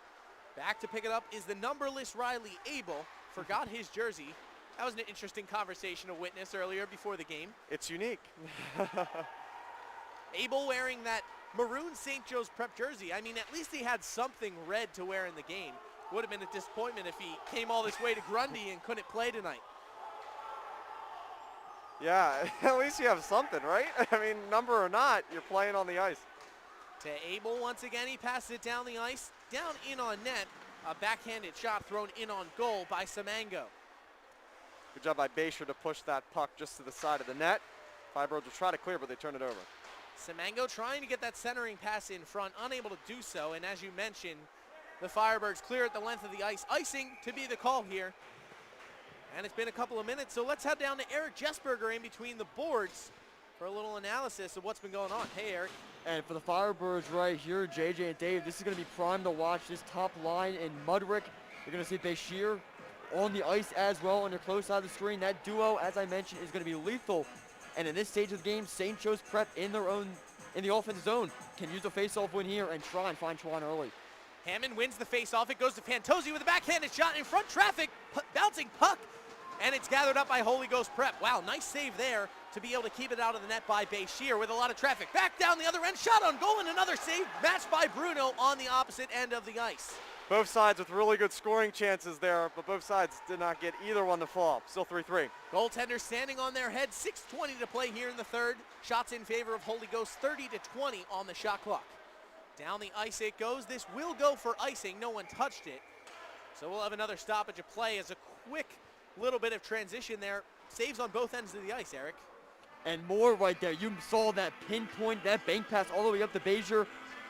Back to pick it up is the numberless Riley Abel. Forgot his jersey. That was an interesting conversation to witness earlier before the game. It's unique. Abel wearing that maroon St. Joe's Prep jersey. I mean, at least he had something red to wear in the game. Would have been a disappointment if he came all this way to Grundy and couldn't play tonight. Yeah, at least you have something, right? I mean, number or not, you're playing on the ice. To Abel once again, he passes it down the ice, down in on net. A backhanded shot thrown in on goal by Samango. Good job by Boscheer to push that puck just to the side of the net. Firebirds will try to clear, but they turn it over. Samango trying to get that centering pass in front, unable to do so, and as you mentioned, the Firebirds clear at the length of the ice. Icing to be the call here. And it's been a couple of minutes, so let's head down to Eric Jessberger in between the boards for a little analysis of what's been going on. Hey, Eric. And for the Firebirds right here, JJ and Dave, this is going to be prime to watch. This top line in Mudrick. You're going to see Boscheer on the ice as well on the close side of the screen. That duo, as I mentioned, is going to be lethal. And in this stage of the game, St. Joe's Prep in the offensive zone can use a face-off win here and try and find Chuan early. Hammond wins the face-off. It goes to Fantozzi with a backhanded shot in front. Traffic, bouncing puck, and it's gathered up by Holy Ghost Prep. Wow, nice save there to be able to keep it out of the net by Boscheer with a lot of traffic. Back down the other end, shot on goal, and another save matched by Bruno on the opposite end of the ice. Both sides with really good scoring chances there, but both sides did not get either one to fall. Still 3-3. Goaltenders standing on their head. 6:20 to play here in the third. Shots in favor of Holy Ghost, 30-20 on the shot clock. Down the ice it goes. This will go for icing. No one touched it. So we'll have another stoppage of play as a quick little bit of transition there. Saves on both ends of the ice, Eric. And more right there. You saw that pinpoint, that bank pass all the way up to Boscheer.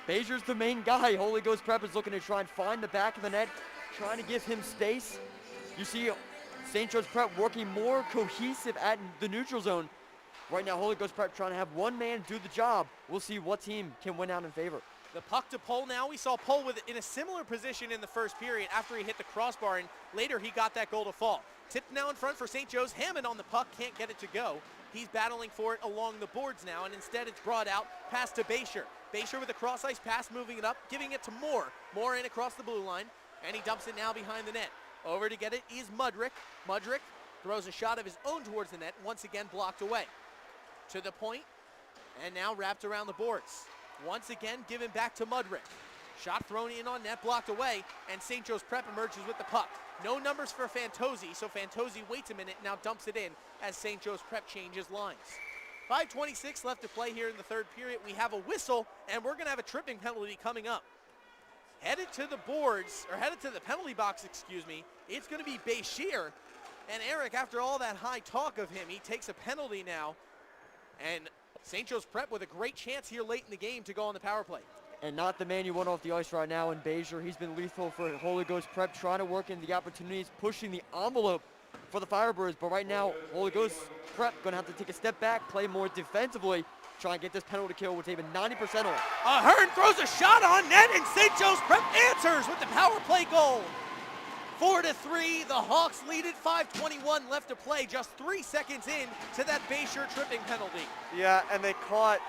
Boschier's the main guy. Holy Ghost Prep is looking to try and find the back of the net, trying to give him space. You see St. Joe's Prep working more cohesive at the neutral zone. Right now, Holy Ghost Prep trying to have one man do the job. We'll see what team can win out in favor. The puck to Pole now. We saw Pole with it in a similar position in the first period after he hit the crossbar, and later he got that goal to fall. Tipped now in front for St. Joe's. Hammond on the puck, can't get it to go. He's battling for it along the boards now, and instead it's brought out, pass to Boscheer. Boscheer with a cross-ice pass, moving it up, giving it to Moore. Moore in across the blue line, and he dumps it now behind the net. Over to get it is Mudrick. Mudrick throws a shot of his own towards the net, once again blocked away. To the point, and now wrapped around the boards. Once again, given back to Mudrick. Shot thrown in on net, blocked away, and St. Joe's Prep emerges with the puck. No numbers for Fantozzi, so Fantozzi waits a minute, now dumps it in as St. Joe's Prep changes lines. 5:26 left to play here in the third period. We have a whistle, and we're going to have a tripping penalty coming up. Headed to the boards, or headed to the penalty box, excuse me, it's going to be Boscheer. And Eric, after all that high talk of him, he takes a penalty now. And St. Joe's Prep with a great chance here late in the game to go on the power play. And not the man you want off the ice right now in Boscheer. He's been lethal for Holy Ghost Prep, trying to work in the opportunities, pushing the envelope for the Firebirds. But right now, Holy Ghost Prep going to have to take a step back, play more defensively, try and get this penalty kill, which even 90% on. Ahern throws a shot on net, and St. Joe's Prep answers with the power play goal. 4-3, the Hawks lead it. 5:21 left to play, just 3 seconds in to that Boscheer tripping penalty. Yeah, and they caught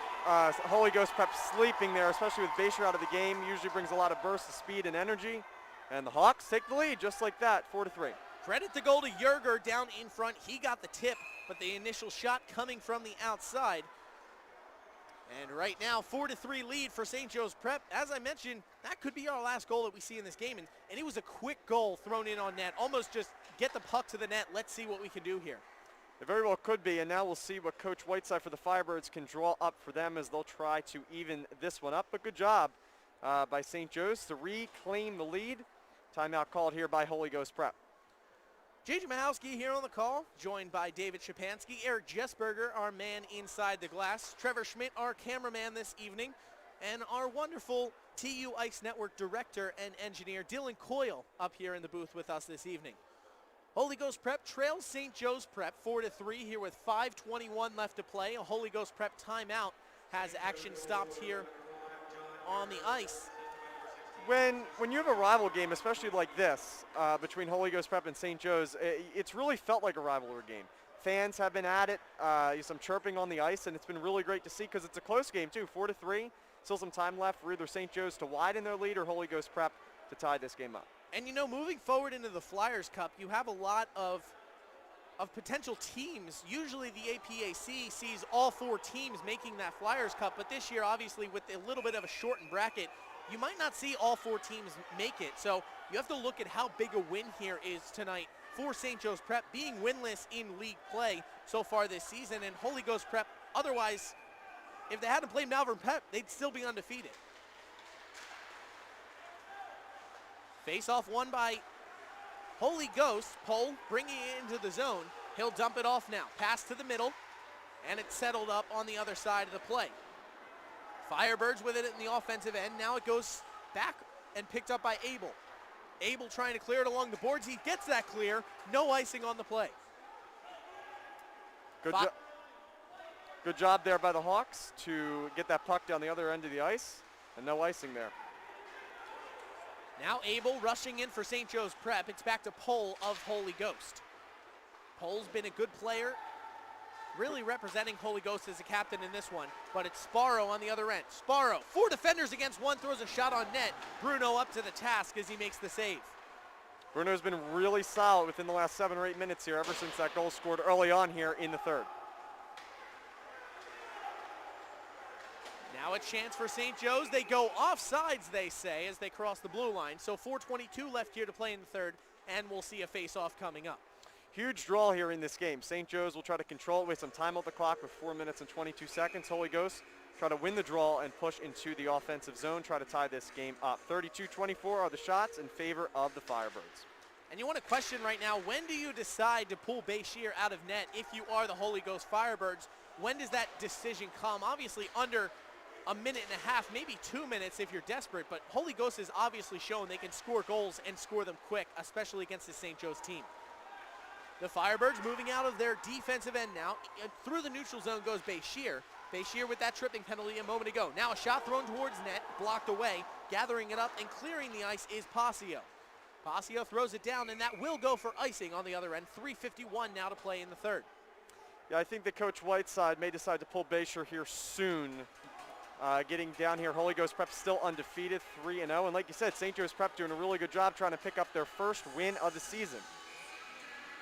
Holy Ghost Prep sleeping there, especially with Boscheer out of the game. Usually brings a lot of bursts of speed and energy. And the Hawks take the lead just like that, 4-3. Credit the goal to Yerger down in front. He got the tip, but the initial shot coming from the outside. And right now, 4-3 lead for St. Joe's Prep. As I mentioned, that could be our last goal that we see in this game. And it was a quick goal thrown in on net. Almost just get the puck to the net. Let's see what we can do here. It very well could be, and now we'll see what Coach Whiteside for the Firebirds can draw up for them as they'll try to even this one up. But good job by St. Joe's to reclaim the lead. Timeout called here by Holy Ghost Prep. JJ Mahowski here on the call, joined by David Shapansky, Eric Jessberger, our man inside the glass, Trevor Schmidt, our cameraman this evening, and our wonderful TUICE Network director and engineer, Dylan Coyle, up here in the booth with us this evening. Holy Ghost Prep trails St. Joe's Prep 4-3 here with 5:21 left to play. A Holy Ghost Prep timeout has action stopped here on the ice. When you have a rival game, especially like this, between Holy Ghost Prep and St. Joe's, it's really felt like a rivalry game. Fans have been at it, some chirping on the ice, and it's been really great to see because it's a close game too, 4-3. Still some time left for either St. Joe's to widen their lead or Holy Ghost Prep to tie this game up. And you know, moving forward into the Flyers Cup, you have a lot of potential teams. Usually the APAC sees all 4 teams making that Flyers Cup, but this year, obviously, with a little bit of a shortened bracket, you might not see all 4 teams make it. So you have to look at how big a win here is tonight for St. Joe's Prep, being winless in league play so far this season, and Holy Ghost Prep, otherwise, if they hadn't played Malvern Prep, they'd still be undefeated. Face-off won by Holy Ghost. Pole bringing it into the zone. He'll dump it off now. Pass to the middle, and it's settled up on the other side of the play. Firebirds with it in the offensive end. Now it goes back and picked up by Abel. Abel trying to clear it along the boards. He gets that clear. No icing on the play. Good job there by the Hawks to get that puck down the other end of the ice, and no icing there. Now Abel rushing in for St. Joe's Prep. It's back to Pole of Holy Ghost. Pole's been a good player, really representing Holy Ghost as a captain in this one, but it's Sparrow on the other end. Sparrow, 4 defenders against 1, throws a shot on net. Bruno up to the task as he makes the save. Bruno's been really solid within the last 7 or 8 minutes here, ever since that goal scored early on here in the third. Now a chance for St. Joe's. They go offsides, they say, as they cross the blue line. So 4:22 left here to play in the third, and we'll see a face-off coming up. Huge draw here in this game. St. Joe's will try to control it with some time on the clock with 4 minutes and 22 seconds. Holy Ghost try to win the draw and push into the offensive zone, try to tie this game up. 32-24 are the shots in favor of the Firebirds. And you want to question right now, when do you decide to pull Boscheer out of net if you are the Holy Ghost Firebirds? When does that decision come? Obviously under a minute and a half, maybe 2 minutes if you're desperate, but Holy Ghost has obviously shown they can score goals and score them quick, especially against the St. Joe's team. The Firebirds moving out of their defensive end now. Through the neutral zone goes Boscheer. Boscheer with that tripping penalty a moment ago. Now a shot thrown towards net, blocked away. Gathering it up and clearing the ice is Passio. Passio throws it down, and that will go for icing on the other end. 3:51 now to play in the third. Yeah, I think that Coach Whiteside may decide to pull Boscheer here soon. Getting down here, Holy Ghost Prep still undefeated, 3-0. And like you said, St. Joe's Prep doing a really good job trying to pick up their first win of the season.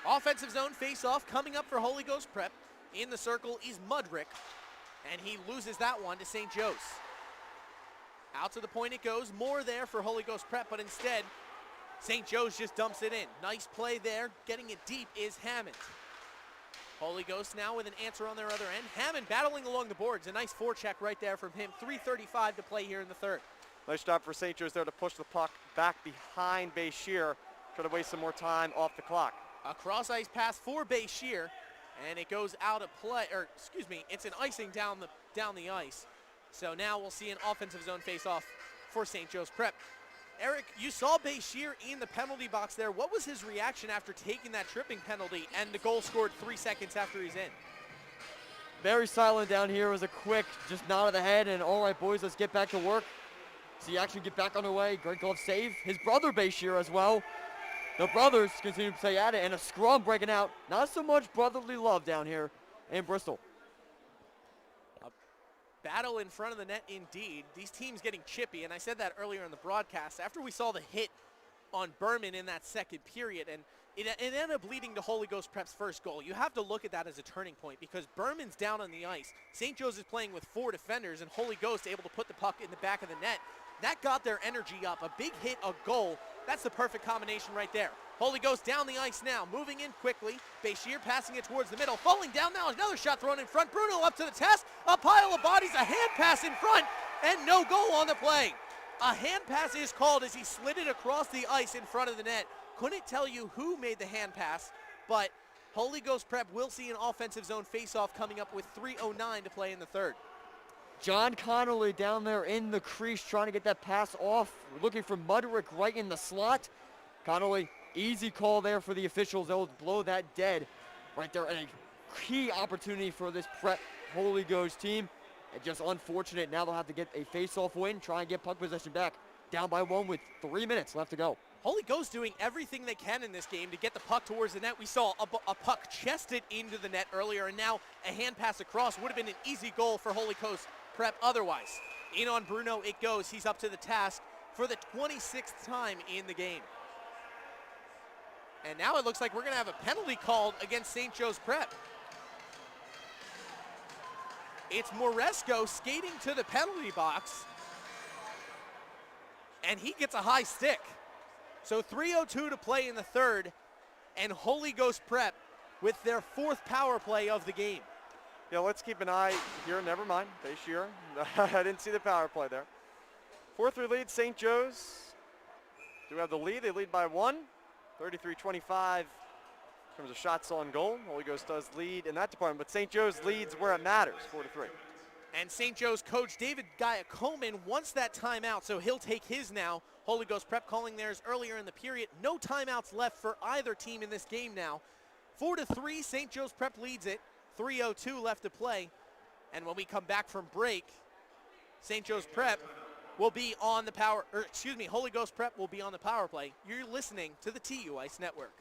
Offensive zone face-off coming up for Holy Ghost Prep. In the circle is Mudrick, and he loses that one to St. Joe's. Out to the point it goes. More there for Holy Ghost Prep, but instead, St. Joe's just dumps it in. Nice play there. Getting it deep is Hammond. Holy Ghost now with an answer on their other end. Hammond battling along the boards. A nice forecheck right there from him. 3:35 to play here in the third. Nice job for St. Joe's there to push the puck back behind Boscheer. Try to waste some more time off the clock. A cross-ice pass for Boscheer, and it goes out of play, or excuse me, it's an icing down the ice. So now we'll see an offensive zone face-off for St. Joe's Prep. Eric, you saw Boscheer in the penalty box there. What was his reaction after taking that tripping penalty and the goal scored 3 seconds after he's in? Very silent down here. It was a quick just nod of the head, and all right, boys, let's get back to work. See action get back underway. Great glove save. His brother Boscheer as well. The brothers continue to play at it, and a scrum breaking out. Not so much brotherly love down here in Bristol. Battle in front of the net indeed. These teams getting chippy, and I said that earlier in the broadcast. After we saw the hit on Berman in that second period, and it ended up leading to Holy Ghost Prep's first goal. You have to look at that as a turning point because Berman's down on the ice. St. Joe's is playing with 4 defenders, and Holy Ghost able to put the puck in the back of the net. That got their energy up. A big hit, a goal. That's the perfect combination right there. Holy Ghost down the ice now, moving in quickly. Boscheer passing it towards the middle, falling down now. Another shot thrown in front. Bruno up to the task. A pile of bodies, a hand pass in front, and no goal on the play. A hand pass is called as he slid it across the ice in front of the net. Couldn't tell you who made the hand pass, but Holy Ghost Prep will see an offensive zone faceoff coming up with 3:09 to play in the third. John Connolly down there in the crease trying to get that pass off. We're looking for Mudrick right in the slot. Connolly, easy call there for the officials. They'll blow that dead right there. And a key opportunity for this Prep Holy Ghost team. And just unfortunate, now they'll have to get a face-off win, try and get puck possession back. Down by 1 with 3 minutes left to go. Holy Ghost doing everything they can in this game to get the puck towards the net. We saw a puck chested into the net earlier, and now a hand pass across would have been an easy goal for Holy Ghost Prep otherwise. In on Bruno it goes. He's up to the task for the 26th time in the game. And now it looks like we're going to have a penalty called against St. Joe's Prep. It's Moresco skating to the penalty box, and he gets a high stick. So 3:02 to play in the third, and Holy Ghost Prep with their 4th power play of the game. Yeah, let's keep an eye here. Never mind, Boscheer. I didn't see the power play there. 4-3 lead, St. Joe's do have the lead. They lead by 1, 33-25 in terms of shots on goal. Holy Ghost does lead in that department, but St. Joe's leads where it matters, 4-3. And St. Joe's coach David Giacomin wants that timeout, so he'll take his now. Holy Ghost Prep calling theirs earlier in the period. No timeouts left for either team in this game now. 4-3, St. Joe's Prep leads it. 3:02 left to play. And when we come back from break, St. Joe's Prep will be on the Holy Ghost Prep will be on the power play. You're listening to the TUICE Network.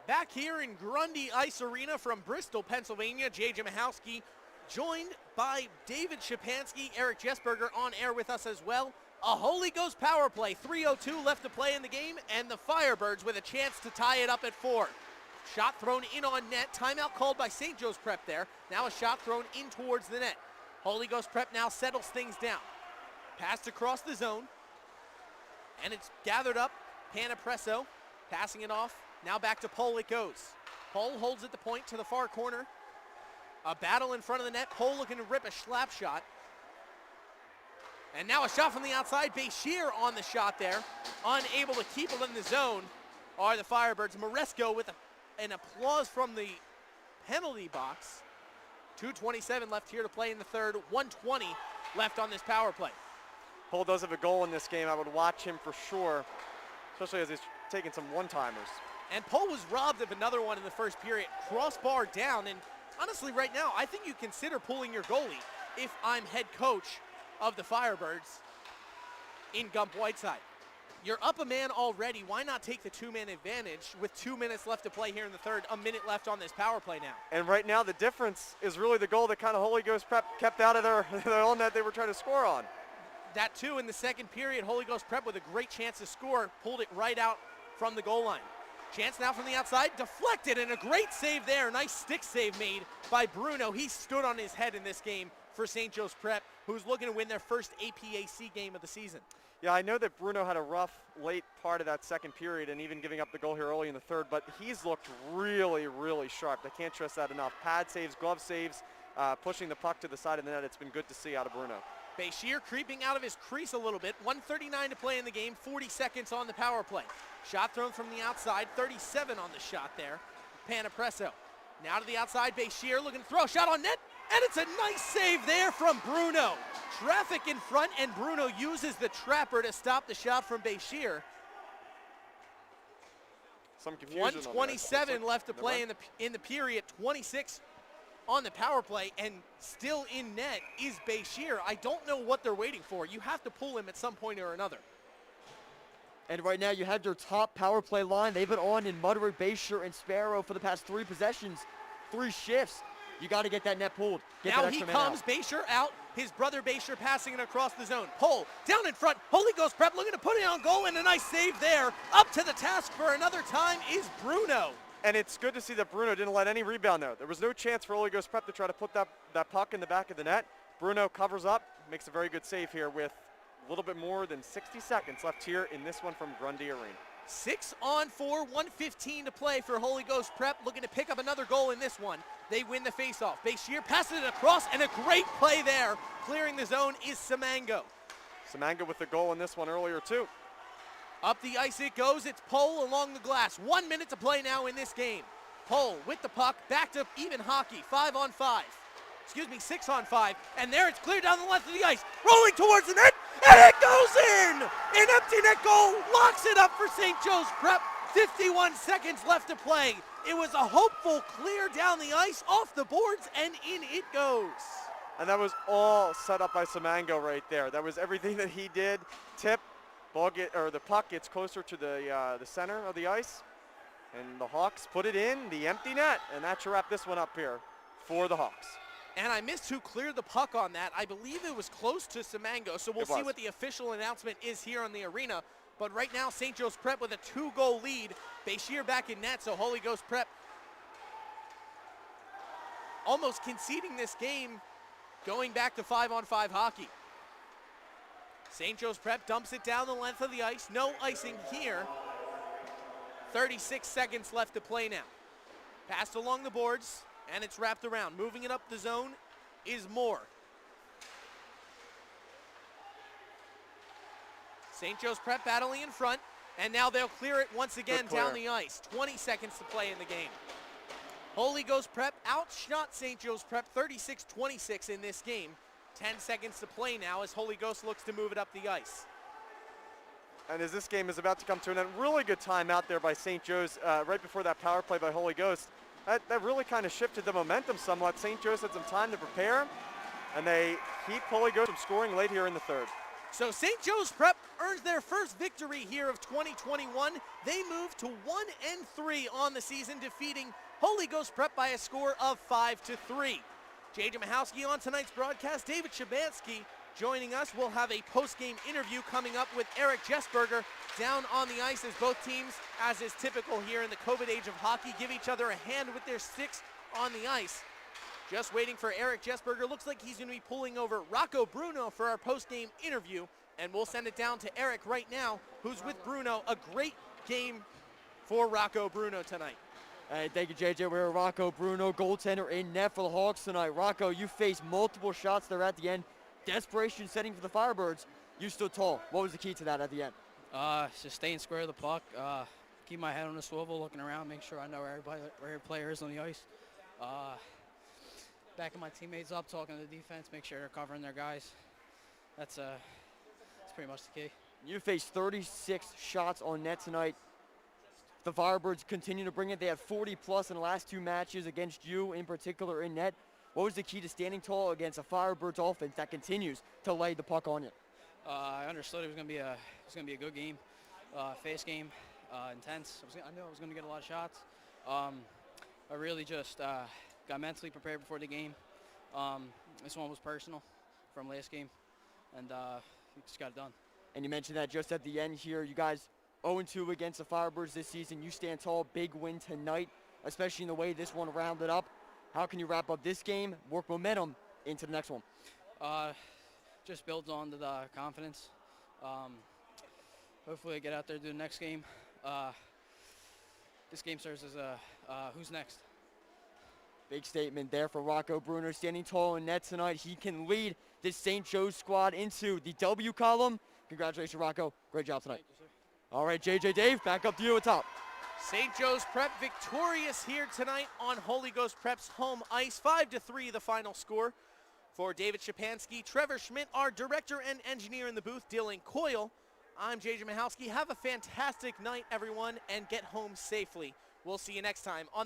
Back here in Grundy Ice Arena from Bristol, Pennsylvania, Jay Jamahowski, joined by David Shapansky, Eric Jesberger on air with us as well. A Holy Ghost power play, 3:02 left to play in the game, and the Firebirds with a chance to tie it up at 4. Shot thrown in on net, timeout called by St. Joe's Prep there. Now a shot thrown in towards the net. Holy Ghost Prep now settles things down. Passed across the zone, and it's gathered up. Panapresso passing it off. Now back to Pole it goes. Pole holds at the point to the far corner. A battle in front of the net. Pole looking to rip a slap shot. And now a shot from the outside. Boscheer on the shot there. Unable to keep it in the zone are the Firebirds. Moresco with an applause from the penalty box. 2:27 left here to play in the third. 1:20 left on this power play. Pole does have a goal in this game. I would watch him for sure, especially as he's taking some one-timers. And Pole was robbed of another one in the first period. Crossbar down, and honestly right now, I think you consider pulling your goalie if I'm head coach of the Firebirds in Gump Whiteside. You're up a man already. Why not take the 2-man advantage with 2 minutes left to play here in the third, a minute left on this power play now? And right now the difference is really the goal that kind of Holy Ghost Prep kept out of their own net they were trying to score on. That too in the second period, Holy Ghost Prep with a great chance to score, pulled it right out from the goal line. Chance now from the outside, deflected, and a great save there. Nice stick save made by Bruno. He stood on his head in this game for St. Joe's Prep, who's looking to win their first APAC game of the season. Yeah, I know that Bruno had a rough late part of that second period and even giving up the goal here early in the third, but he's looked really, really sharp. I can't stress that enough. Pad saves, glove saves, pushing the puck to the side of the net. It's been good to see out of Bruno. Boscheer creeping out of his crease a little bit. 1:39 to play in the game, 40 seconds on the power play. Shot thrown from the outside, 37 on the shot there. Panapresso. Now to the outside, Boscheer looking to throw, shot on net, and it's a nice save there from Bruno. Traffic in front, and Bruno uses the trapper to stop the shot from Boscheer. Some confusion on there. 1:27 left to play in the period, 26 on the power play, and still in net is Boscheer. I don't know what they're waiting for. You have to pull him at some point or another. And right now you have their top power play line. They've been on in Mudrick, Boscheer, and Sparrow for the past 3 possessions, 3 shifts. You got to get that net pulled. Get now that he extra man comes, out. Boscheer out. His brother Boscheer passing it across the zone. Pull, down in front. Holy Ghost Prep looking to put it on goal, and a nice save there. Up to the task for another time is Bruno. And it's good to see that Bruno didn't let any rebound there. There was no chance for Holy Ghost Prep to try to put that puck in the back of the net. Bruno covers up, makes a very good save here with a little bit more than 60 seconds left here in this one from Grundy Arena. 6-on-4, 1:15 to play for Holy Ghost Prep, looking to pick up another goal in this one. They win the faceoff. Boscheer passes it across, and a great play there. Clearing the zone is Simango. Simango with the goal in this one earlier too. Up the ice it goes. It's Pohl along the glass. 1 minute to play now in this game. Pohl with the puck, back to even hockey. 5-on-5. 6-on-5. And there it's cleared down the length of the ice. Rolling towards the net, and it goes in! An empty net goal locks it up for St. Joe's Prep. 51 seconds left to play. It was a hopeful clear down the ice, off the boards, and in it goes. And that was all set up by Simango right there. That was everything that he did. Tip, the puck gets closer to the center of the ice, and the Hawks put it in the empty net, and that should wrap this one up here for the Hawks. And I missed who cleared the puck on that. I believe it was close to Simango, so we'll see what the official announcement is here on the arena. But right now, St. Joe's Prep with a 2-goal lead. Boscheer back in net, so Holy Ghost Prep almost conceding this game, going back to 5-on-5 hockey. St. Joe's Prep dumps it down the length of the ice. No icing here. 36 seconds left to play now. Passed along the boards, and it's wrapped around. Moving it up the zone is Moore. St. Joe's Prep battling in front, and now they'll clear it once again down the ice. 20 seconds to play in the game. Holy Ghost Prep outshot St. Joe's Prep 36-26 in this game. 10 seconds to play now as Holy Ghost looks to move it up the ice. And as this game is about to come to an end, really good time out there by St. Joe's right before that power play by Holy Ghost. That really kind of shifted the momentum somewhat. St. Joe's had some time to prepare, and they keep Holy Ghost from scoring late here in the third. So St. Joe's Prep earns their first victory here of 2021. They move to 1-3 on the season, defeating Holy Ghost Prep by a score of 5-3. JJ Mahowski on tonight's broadcast. David Shabansky joining us. We'll have a post-game interview coming up with Eric Jesberger down on the ice as both teams, as is typical here in the COVID age of hockey, give each other a hand with their sticks on the ice. Just waiting for Eric Jesberger. Looks like he's going to be pulling over Rocco Bruno for our post-game interview, and we'll send it down to Eric right now, who's with Bruno. A great game for Rocco Bruno tonight. Hey, thank you, JJ. We're Rocco Bruno, goaltender in net for the Hawks tonight. Rocco, you faced multiple shots there at the end. Desperation setting for the Firebirds. You stood tall. What was the key to that at the end? Just staying square of the puck, keep my head on the swivel, looking around, make sure I know where every player is on the ice. Backing my teammates up, talking to the defense, make sure they're covering their guys. That's pretty much the key. You faced 36 shots on net tonight. The Firebirds continue to bring it. They had 40+ in the last 2 matches against you, in particular in net. What was the key to standing tall against a Firebirds offense that continues to lay the puck on you? I understood it was going to be a good game, fast game, intense. I knew I was going to get a lot of shots. I really just got mentally prepared before the game. This one was personal from last game, and we just got it done. And you mentioned that just at the end here, you guys 0-2 against the Firebirds this season. You stand tall, big win tonight, especially in the way this one rounded up. How can you wrap up this game, work momentum into the next one? Just builds on to the confidence. Hopefully I get out there to do the next game. This game serves as a who's next. Big statement there for Rocco Bruno, standing tall in net tonight. He can lead this St. Joe's squad into the W column. Congratulations, Rocco. Great job tonight. Thank you, sir. All right, JJ Dave, back up to you at top. St. Joe's Prep victorious here tonight on Holy Ghost Prep's home ice. 5-3 the final score. For David Shapansky, Trevor Schmidt, our director and engineer in the booth, Dylan Coyle. I'm JJ Michalski. Have a fantastic night, everyone, and get home safely. We'll see you next time on